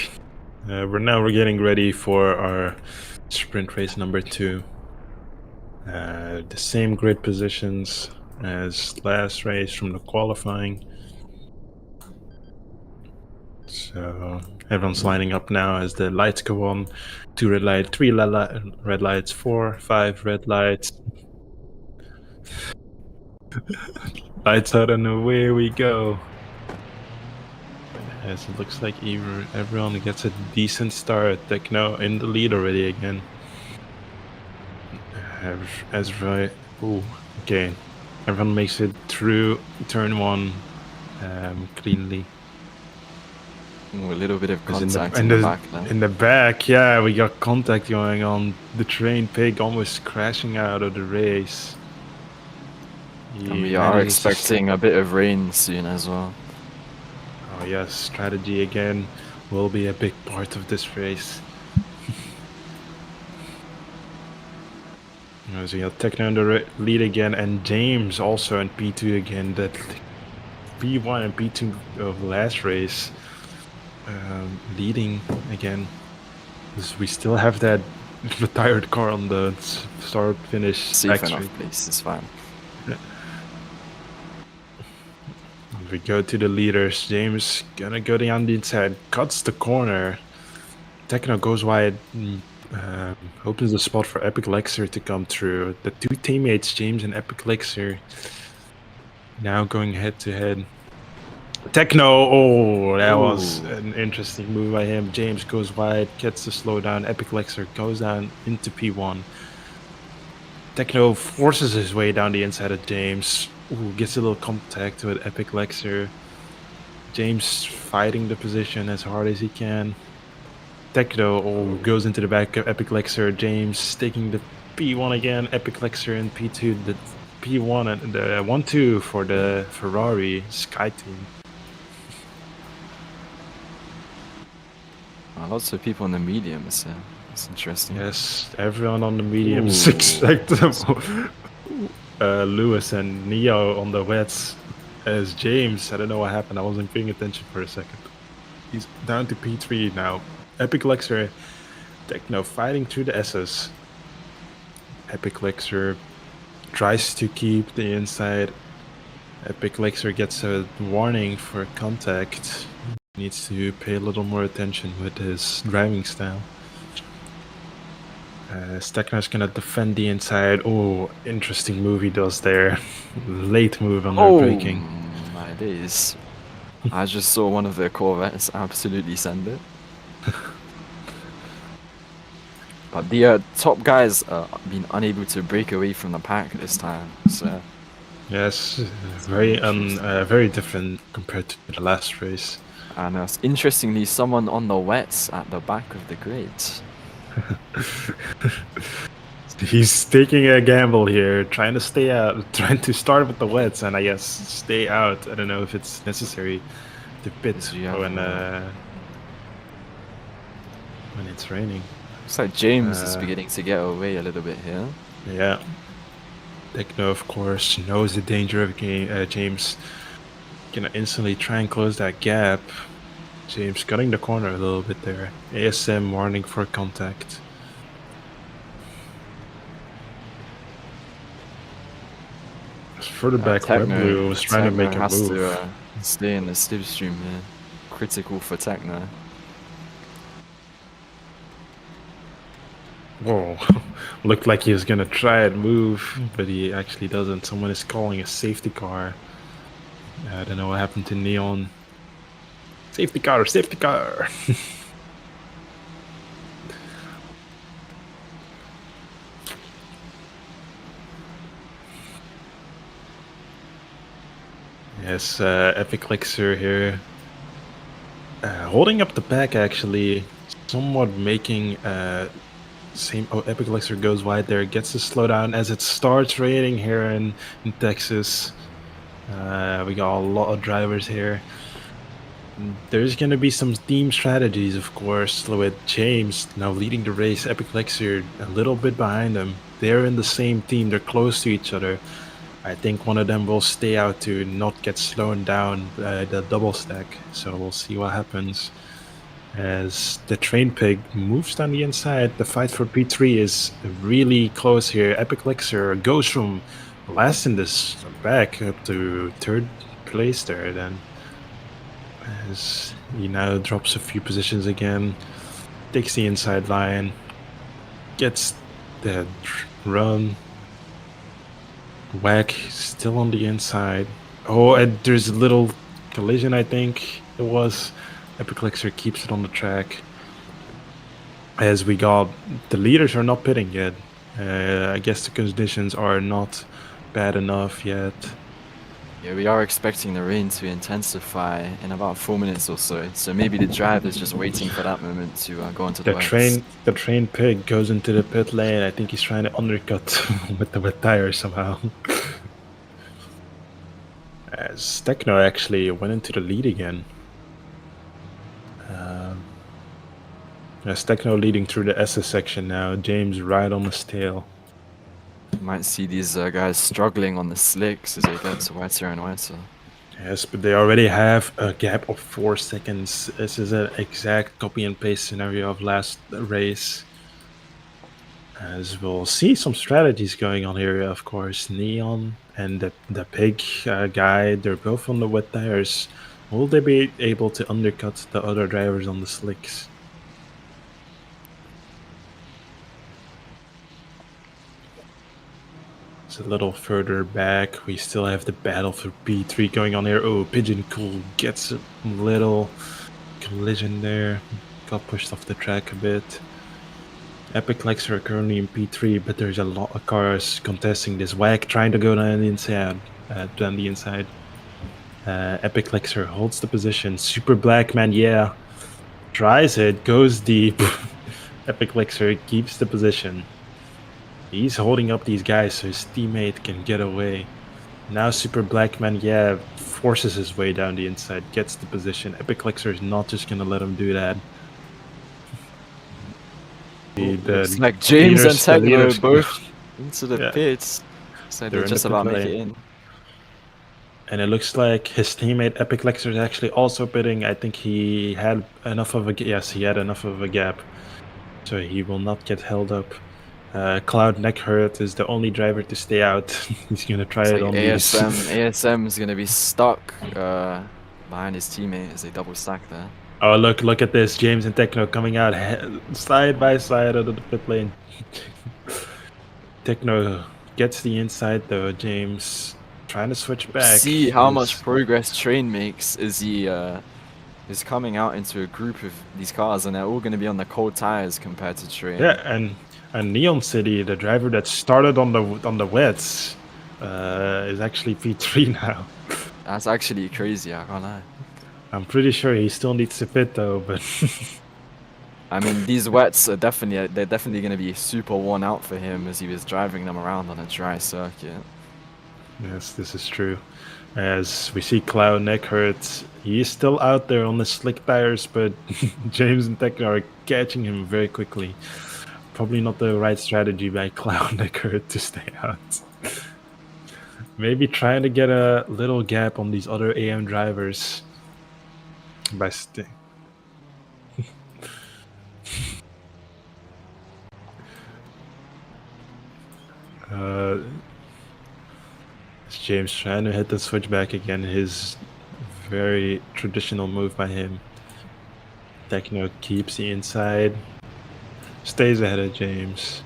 We're getting ready for our sprint race number 2. The same grid positions as last race from the qualifying. So everyone's lining up now as the lights go on. 2 red lights, 3 red lights, 4, 5 red lights. Lights out and away we go. As it looks like everyone gets a decent start. Techno in the lead already again. As right. Ooh, okay. Everyone makes it through turn 1 cleanly. Ooh, a little bit of 'Cause contact in the back there. in the back, yeah, we got contact going on. The train pig almost crashing out of the race. And we are expecting a bit of rain soon as well. Oh yes, strategy again will be a big part of this race. So you got Techno in the lead again, and James also in P2 again. That P1 and P2 of last race leading again. Because we still have that retired car on the start-finish Safe backstreet. enough place, it's fine. We go to the leaders. James gonna go down the inside, cuts the corner. Techno goes wide, opens the spot for Epic Lexer to come through. The 2 teammates, James and Epic Lexer, now going head to head. Techno, oh, that was an interesting move by him. James goes wide, gets the slowdown. Epic Lexer goes down into P1. Techno forces his way down the inside of James. Ooh, gets a little contact with Epic Lexer. James fighting the position as hard as he can. Techno goes into the back of Epic Lexer. James taking the P1 again. Epic Lexer in P2. The P1 and the 1-2 for the Ferrari Sky Team. Lots of people in the mediums here. It's interesting. Yes, everyone on the mediums except Lewis and Neo on the wets. As James, I don't know what happened. I wasn't paying attention for a second. He's down to P3 now. Epic Lexer, Techno fighting through the S's. Epic Lexer tries to keep the inside. Epic Lexer gets a warning for contact. Needs to pay a little more attention with his driving style. Techno's gonna defend the inside. Oh, interesting move he does there. Late move on the braking. My days. I just saw one of their Corvettes absolutely send it. But the top guys been unable to break away from the pack this time. So yes, very different compared to the last race. And interestingly, someone on the wets at the back of the grid. He's taking a gamble here, trying to stay out, trying to start with the wets, and I guess stay out. I don't know if it's necessary to pit when it's raining. Looks like James is beginning to get away a little bit here. Yeah. Techno, of course, knows the danger of James. Gonna instantly try and close that gap. James cutting the corner a little bit there. ASM warning for contact. Further back, Web Blue was trying to make a has move. To stay in the slipstream here. Critical for Techno. Whoa, looked like he was gonna try and move, but he actually doesn't. Someone is calling a safety car. I don't know what happened to Neon. Safety car, safety car! Yes, Epic Lexer here. Holding up the back actually, somewhat making Epic Lexer goes wide there, gets the slowdown as it starts raining here in Texas. We got a lot of drivers here. There's going to be some team strategies, of course, with James now leading the race. Epic Lexer a little bit behind him. They're in the same team. They're close to each other. I think one of them will stay out to not get slowed down by the double stack. So we'll see what happens. As the train pig moves down the inside, the fight for P3 is really close here. Epic Lixer goes from last in this back up to third place there then. As he now drops a few positions again, takes the inside line, gets the run. Whack still on the inside. Oh, and there's a little collision, I think it was. Epic Elixir keeps it on the track. As we got, the leaders are not pitting yet. I guess the conditions are not bad enough yet. Yeah, we are expecting the rain to intensify in about 4 minutes or so. So maybe the driver is just waiting for that moment to go onto the wets. The train pig goes into the pit lane. I think he's trying to undercut with the wet tire somehow. As Techno actually went into the lead again. As Techno leading through the SS section now. James right on his tail. You might see these guys struggling on the slicks as they get wetter and wetter. Yes, but they already have a gap of 4 seconds. This is an exact copy and paste scenario of last race. As we'll see some strategies going on here, of course. Neon and the pig guy, they're both on the wet tires. Will they be able to undercut the other drivers on the slicks? It's a little further back. We still have the battle for P3 going on here. Oh, Pigeon Cool gets a little collision there. Got pushed off the track a bit. Epic Lex are currently in P3, but there's a lot of cars contesting this. Whack trying to go down the inside. Epic Lexer holds the position. Super Black Man, yeah. Tries it, goes deep. Epic Lexer keeps the position. He's holding up these guys so his teammate can get away. Now Super Black Man, yeah, forces his way down the inside, gets the position. Epic Lexer is not just going to let him do that. It's like James and Techno both into the pits. So they're just about make it in. And it looks like his teammate Epic Lexer is actually also pitting. I think he had enough of a gap, so he will not get held up. Cloud Neckhurt is the only driver to stay out. He's gonna try it on ASM. ASM is gonna be stuck behind his teammate as they double stack there. Oh, look at this. James and Techno coming out side by side out of the pit lane. Techno gets the inside though. James trying to switch back. See how much progress Train makes as he is coming out into a group of these cars, and they're all going to be on the cold tires compared to Train. Yeah, and Neon City, the driver that started on the wets, is actually P3 now. That's actually crazy, I can't lie. I'm pretty sure he still needs to pit though, but I mean, these wets are definitely going to be super worn out for him as he was driving them around on a dry circuit. Yes, this is true. As we see Cloud Neckhurt, he is still out there on the slick tires, but James and Techno are catching him very quickly. Probably not the right strategy by Cloud Neckhurt to stay out. Maybe trying to get a little gap on these other AM drivers by staying. James trying to hit the switchback again. His very traditional move by him. Techno keeps the inside. Stays ahead of James.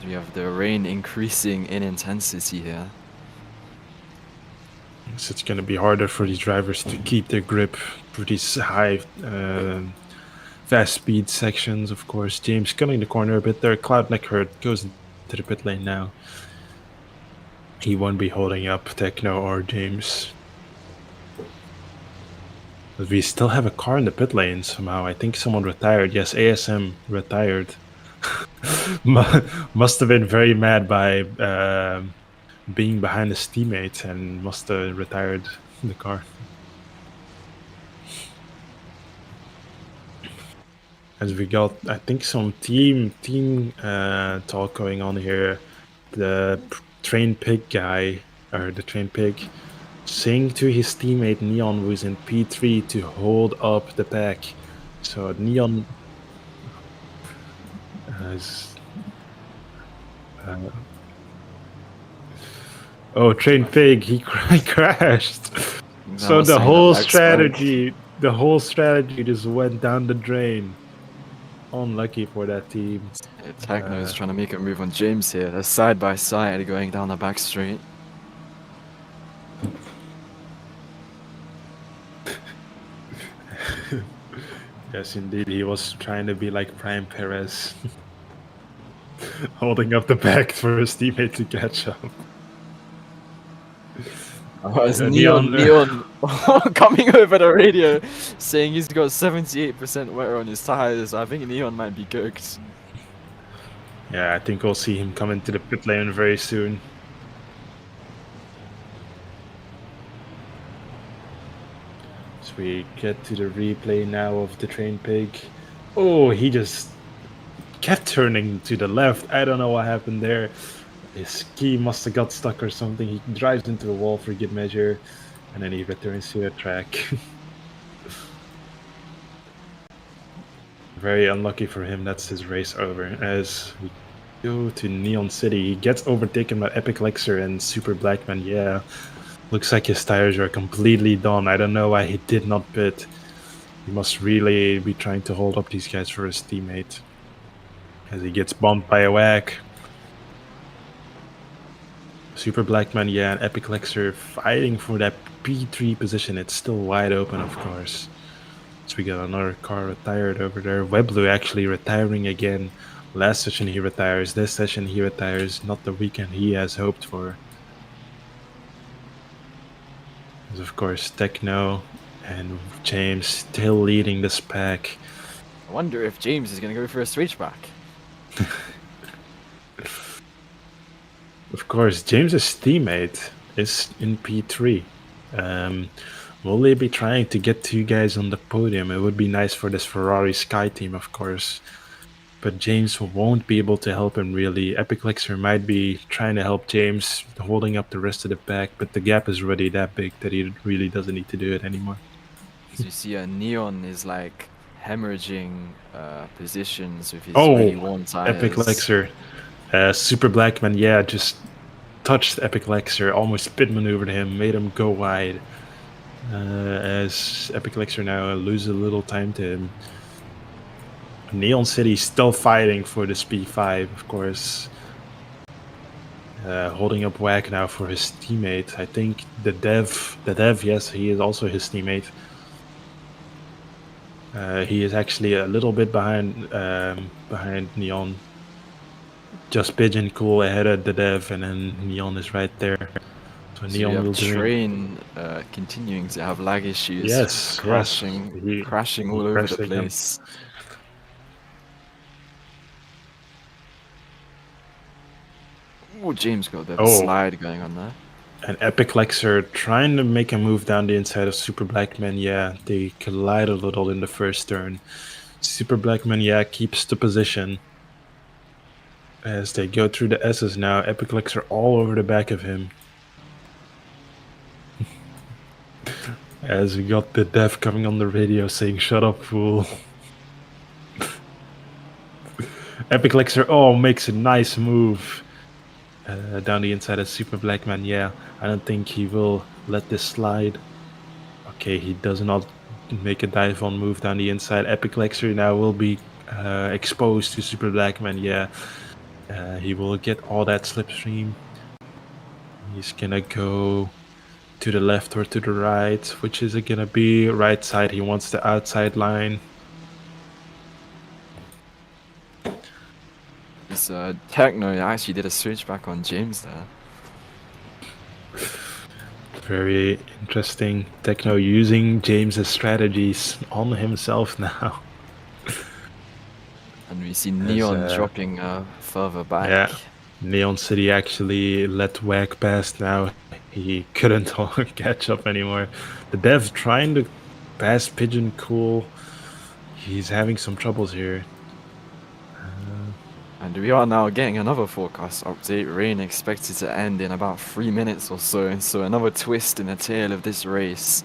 We have the rain increasing in intensity here. So it's going to be harder for these drivers to keep their grip for these high fast speed sections, of course. James cutting the corner a bit there. Cloud Neckhurt goes into the pit lane now. He won't be holding up Techno or James. But we still have a car in the pit lane somehow. I think someone retired. Yes, ASM retired. Must have been very mad by being behind his teammates and must have retired the car. as we got, I think, some team talk going on here. The train pig guy, or the train pig, saying to his teammate Neon, who's in P3, to hold up the pack. So Neon is. Oh, train pig! He crashed. So was saying that lag spike. the whole strategy just went down the drain. Unlucky for that team. Yeah, Techno is trying to make a move on James here. They're side by side going down the back straight. Yes, indeed, he was trying to be like Prime Perez, holding up the back for his teammate to catch up. It's Neon coming over the radio saying he's got 78% wear on his tires. I think Neon might be cooked. Yeah, I think we'll see him come into the pit lane very soon. So we get to the replay now of the train pig. Oh, he just kept turning to the left. I don't know what happened there. His key must have got stuck or something. He drives into a wall for good measure, and then he returns to the track. Very unlucky for him. That's his race over. As we go to Neon City, he gets overtaken by Epic Lexer and Super Blackman. Yeah, looks like his tires are completely done. I don't know why he did not pit. He must really be trying to hold up these guys for his teammate. As he gets bumped by a whack. Super Blackman, yeah, and Epic Lexer fighting for that P3 position. It's still wide open, of course. So we got another car retired over there. Webblue actually retiring again. Last session he retires. This session he retires. Not the weekend he has hoped for. There's of course Techno and James still leading this pack. I wonder if James is going to go for a switchback. Of course, James's teammate is in P3. Will they be trying to get two guys on the podium? It would be nice for this Ferrari Sky team, of course. But James won't be able to help him, really. Epic Lexer might be trying to help James, holding up the rest of the pack, but the gap is already that big that he really doesn't need to do it anymore. As you see, Neon is like hemorrhaging positions with his Oh, really worn tires. Epic Lexer. Super Blackman, yeah, just touched Epic Lexer, almost pit maneuvered him, made him go wide. As Epic Lexer now loses a little time to him. Neon City still fighting for this P5, of course. Holding up Wack now for his teammate. I think the dev, yes, he is also his teammate. He is actually a little bit behind Neon. Just Pigeon Cool ahead of the dev, and then Neon is right there. So Neon will Train continuing to have lag issues. Yes, crashing all over the place. Oh, James got a slide going on there. And Epic Lexer trying to make a move down the inside of Super Blackman. Yeah, they collide a little in the first turn. Super Blackman, yeah, keeps the position. As they go through the S's now, Epic Lexer all over the back of him. As we got the dev coming on the radio saying, "Shut up, fool." Epic Lexer, makes a nice move. Down the inside of Super Blackman, yeah. I don't think he will let this slide. Okay, he does not make a dive on move down the inside. Epic Lexer now will be exposed to Super Blackman, yeah. He will get all that slipstream. He's gonna go to the left or to the right. Which is it gonna be? Right side, he wants the outside line. This Techno actually did a switchback on James there. Very interesting. Techno using James's strategies on himself now. And we see Neon dropping further back. Yeah, Neon City actually let Wack pass now. He couldn't catch up anymore. The dev trying to pass Pigeon Cool. He's having some troubles here. And we are now getting another forecast update. Rain expected to end in about 3 minutes or so. So another twist in the tail of this race.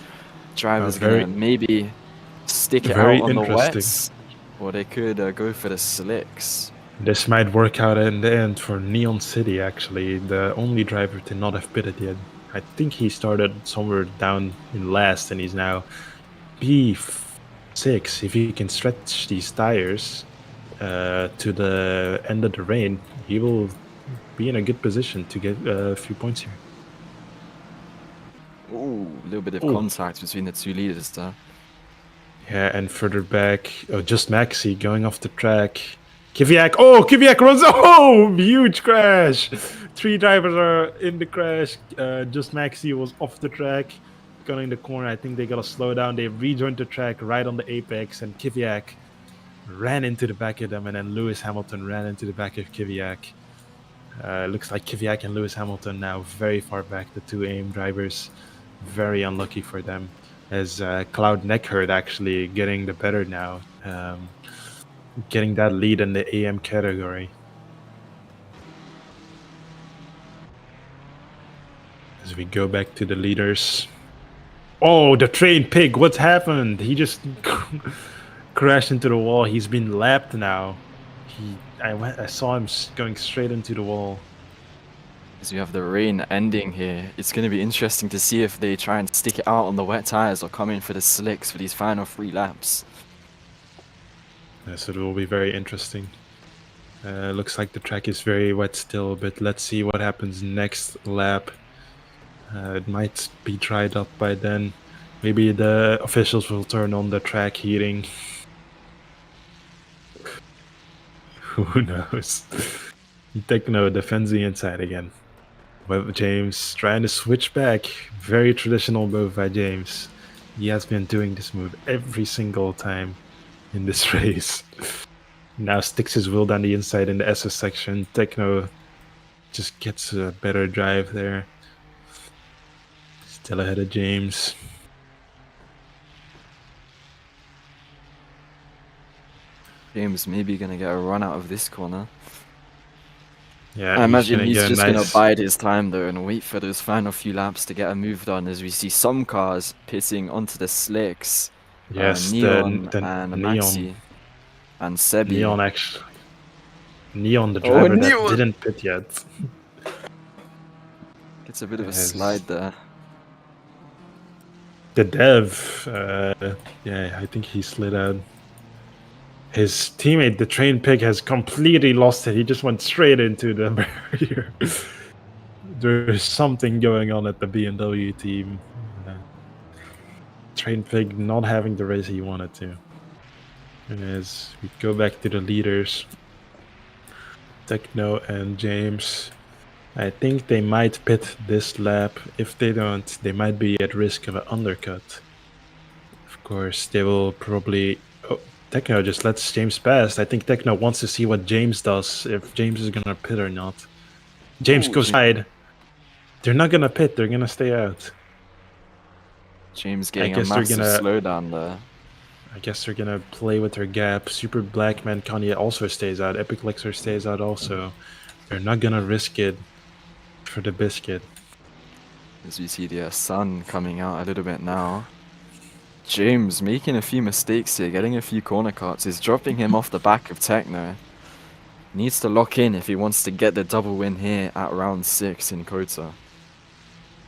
Drivers very- gonna maybe stick it very out on the interesting. wets, or they could go for the slicks. This might work out in the end for Neon City, actually, the only driver to not have pitted yet. I think he started somewhere down in last, and he's now P6. If he can stretch these tires to the end of the rain, he will be in a good position to get a few points here. Ooh, a little bit of Ooh. contact between the two leaders there. Yeah, and further back, just Maxi going off the track. Kvyat runs. Oh, huge crash. 3 drivers are in the crash. Just Maxi was off the track, going the corner. I think they got to slow down. They rejoined the track right on the apex, and Kvyat ran into the back of them, and then Lewis Hamilton ran into the back of Kvyat. Looks like Kvyat and Lewis Hamilton now very far back, the 2 AIM drivers. Very unlucky for them, as Cloud Neckherd actually getting the better now. Getting that lead in the AM category. As we go back to the leaders. Oh, the train pig, what happened? He just crashed into the wall. He's been lapped now. I saw him going straight into the wall. As we have the rain ending here, it's going to be interesting to see if they try and stick it out on the wet tires or come in for the slicks for these final 3 laps. So it will be very interesting. Looks like the track is very wet still, but let's see what happens next lap. It might be dried up by then. Maybe the officials will turn on the track heating. Who knows? Techno defends the inside again. But James trying to switch back. Very traditional move by James. He has been doing this move every single time in this race. Now sticks his wheel down the inside in the SS section. Techno just gets a better drive there. Still ahead of James. James maybe going to get a run out of this corner. Yeah, I imagine he's gonna just get a going nice- to bide his time though and wait for those final few laps to get a move done, as we see some cars pitting onto the slicks. Yes, Neon the and Neon. Maxi and Sebi. Neon actually. Neon, the Oh, driver that Neon! didn't pit yet. Gets a bit of a Yes. slide there. The dev, yeah, I think he slid out. His teammate, the train pig, has completely lost it. He just went straight into the barrier. There's something going on at the BMW team. Train pig not having the race he wanted to. And as we go back to the leaders, Techno and James, I think they might pit this lap. If they don't, they might be at risk of an undercut. Of course, they will probably... Oh, Techno just lets James pass. I think Techno wants to see what James does, if James is gonna pit or not. James Ooh, goes wide. They're not gonna pit, they're gonna stay out. James getting a guess they're massive gonna- slowdown there. I guess they're gonna play with their gap. Super Blackman Kanye also stays out. Epic Lexer stays out also. They're not gonna risk it for the biscuit. As we see the sun coming out a little bit now. James making a few mistakes here, getting a few corner cuts, is dropping him off the back of Techno. Needs to lock in if he wants to get the double win here at round 6 in Kota.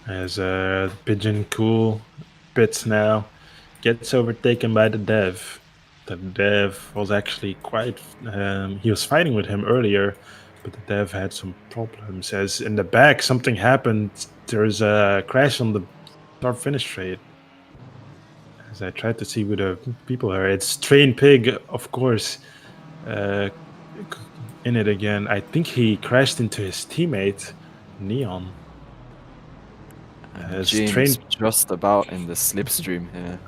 As Pigeon Cool pits now, gets overtaken by the dev. The dev was actually quite... he was fighting with him earlier, but the dev had some problems. As in the back, something happened. There's a crash on the start-finish straight. As I tried to see who the people are. It's Train Pig, of course, in it again. I think he crashed into his teammate, Neon. And As James just about in the slipstream here.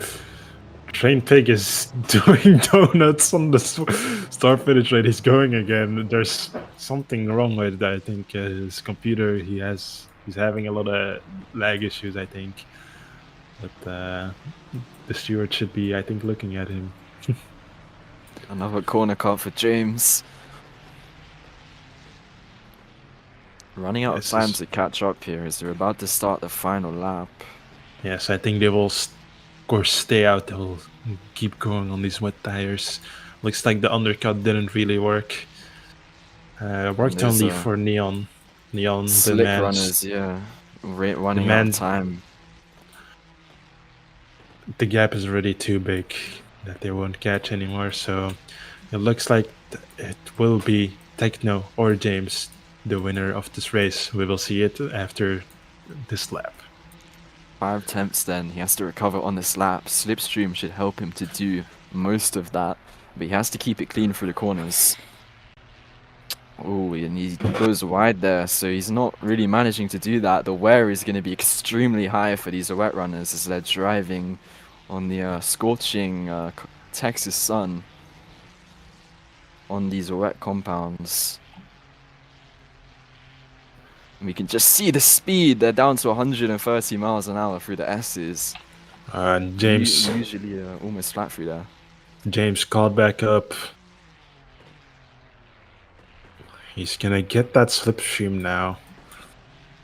Train Pig is doing donuts on the start finish rate. He's going again. There's something wrong with that. I think his computer. He's having a lot of lag issues. I think, but the steward should be, I think, looking at him. Another corner cut for James. Running out of This time is- to catch up here as they're about to start the final lap. Yes, I think they will, of course, stay out. They will keep going on these wet tires. Looks like the undercut didn't really work. And Worked those only are for Neon. Neon, slick runners, yeah. Running out of man, time. the gap is already too big that they won't catch anymore. So it looks like it will be Techno or James, the winner of this race. We will see it after this lap. 5 attempts then. He has to recover on this lap. Slipstream should help him to do most of that. But he has to keep it clean through the corners. Oh, and he goes wide there, so he's not really managing to do that. The wear is going to be extremely high for these wet runners as they're driving on the scorching Texas sun on these wet compounds. And we can just see the speed. They're down to 130 miles an hour through the S's. James Usually almost flat through there. James caught back up. He's gonna get that slipstream now.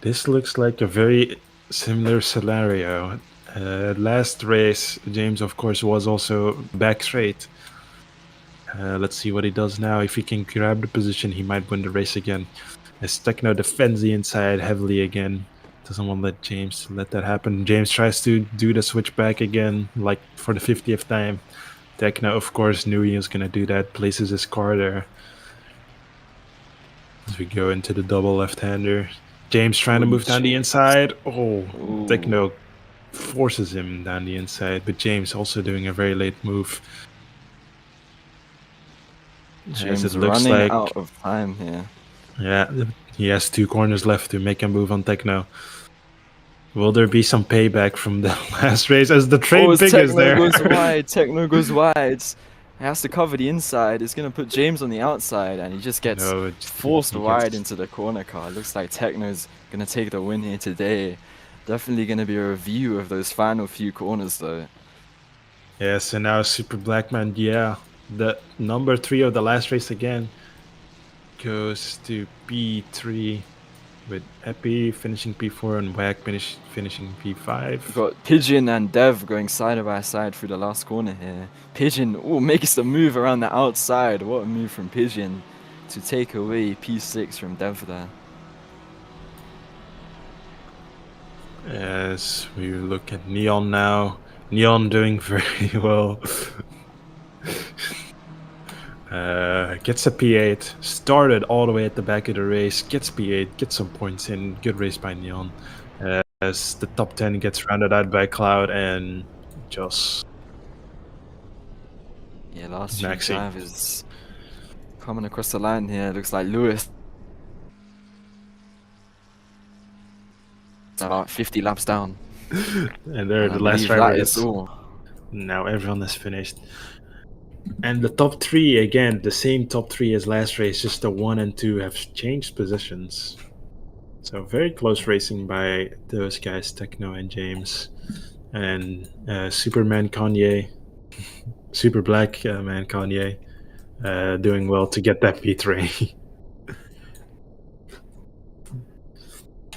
This looks like a very similar scenario. Last race, James, of course, was also back straight. Let's see what he does now. If he can grab the position, he might win the race again. As Techno defends the inside heavily again. Doesn't want to let James let that happen. James tries to do the switch back again, like for the 50th time. Techno, of course, knew he was going to do that. Places his car there. As we go into the double left-hander. James trying to Ooh, move down the James. inside. Oh, Ooh. Techno forces him down the inside. But James also doing a very late move. James As it looks running like, out of time here. yeah, he has 2 corners left to make a move on Techno. Will there be some payback from the last race as the train As pig is Techno there? goes wide, Techno goes wide. He has to cover the inside. It's going to put James on the outside, and he just gets No, forced he wide gets- into the corner car. Looks like Techno's going to take the win here today. Definitely going to be a review of those final few corners, though. Yeah, so now Super Blackman, yeah, the number 3 of the last race again goes to P3 with Epi finishing P4 and Whack finishing P5. We've got Pigeon and Dev going side by side through the last corner here. Pigeon, makes the move around the outside. What a move from Pigeon to take away P6 from Dev there. As we look at Neon now, Neon doing very well. Gets a P8, started all the way at the back of the race, gets P8, gets some points in. Good race by Neon. As the top 10 gets rounded out by Cloud and Joss. Yeah, last few Maxi. drivers coming across the line here. Looks like Lewis about 50 laps down. And they're And I the last believe driver. that is all. Now everyone is finished. And the top 3, again, the same top 3 as last race, just the 1 and 2 have changed positions. So very close racing by those guys, Techno and James. And Superman Kanye, Super Black Man Kanye, doing well to get that P3.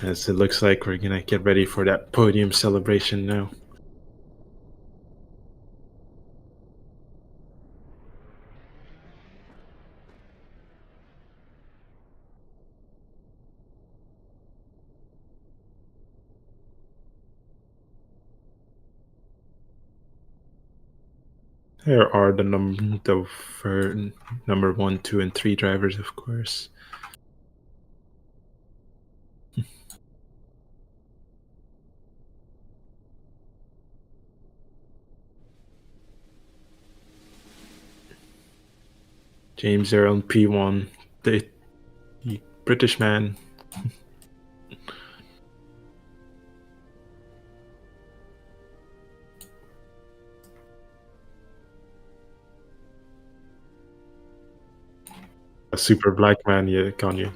As it looks like we're going to get ready for that podium celebration now. There are the number 1, 2, and 3 drivers, of course. James there on P1, the British man. A super black man, yeah, Kanye.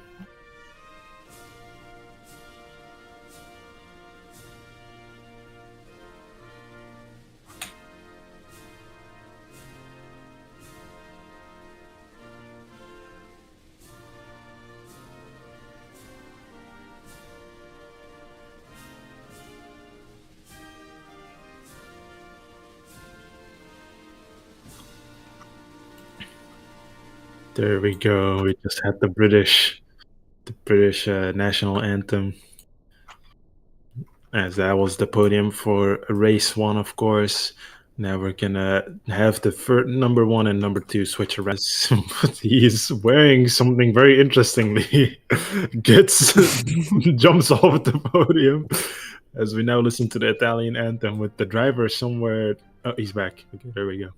There we go. We just had the British national anthem, as that was the podium for race 1, of course. Now we're gonna have the number 1 and number 2 switch around. But he's wearing something very interestingly. Jumps off the podium as we now listen to the Italian anthem with the driver somewhere. Oh, he's back. Okay, there we go.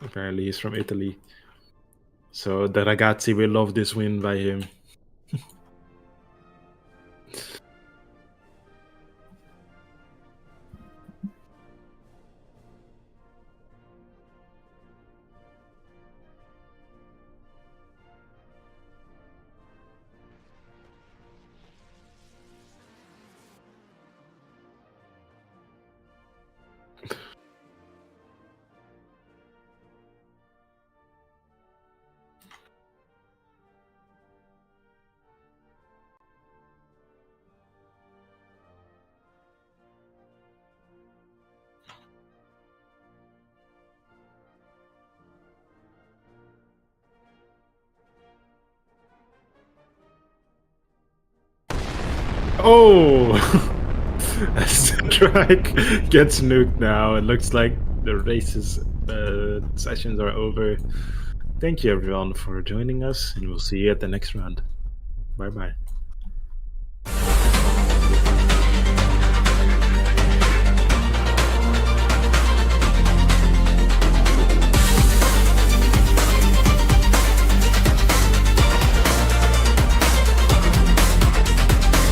Apparently he's from Italy. So the ragazzi will love this win by him. Oh! As the track gets nuked now, it looks like the races sessions are over. Thank you everyone for joining us, and we'll see you at the next round. Bye bye.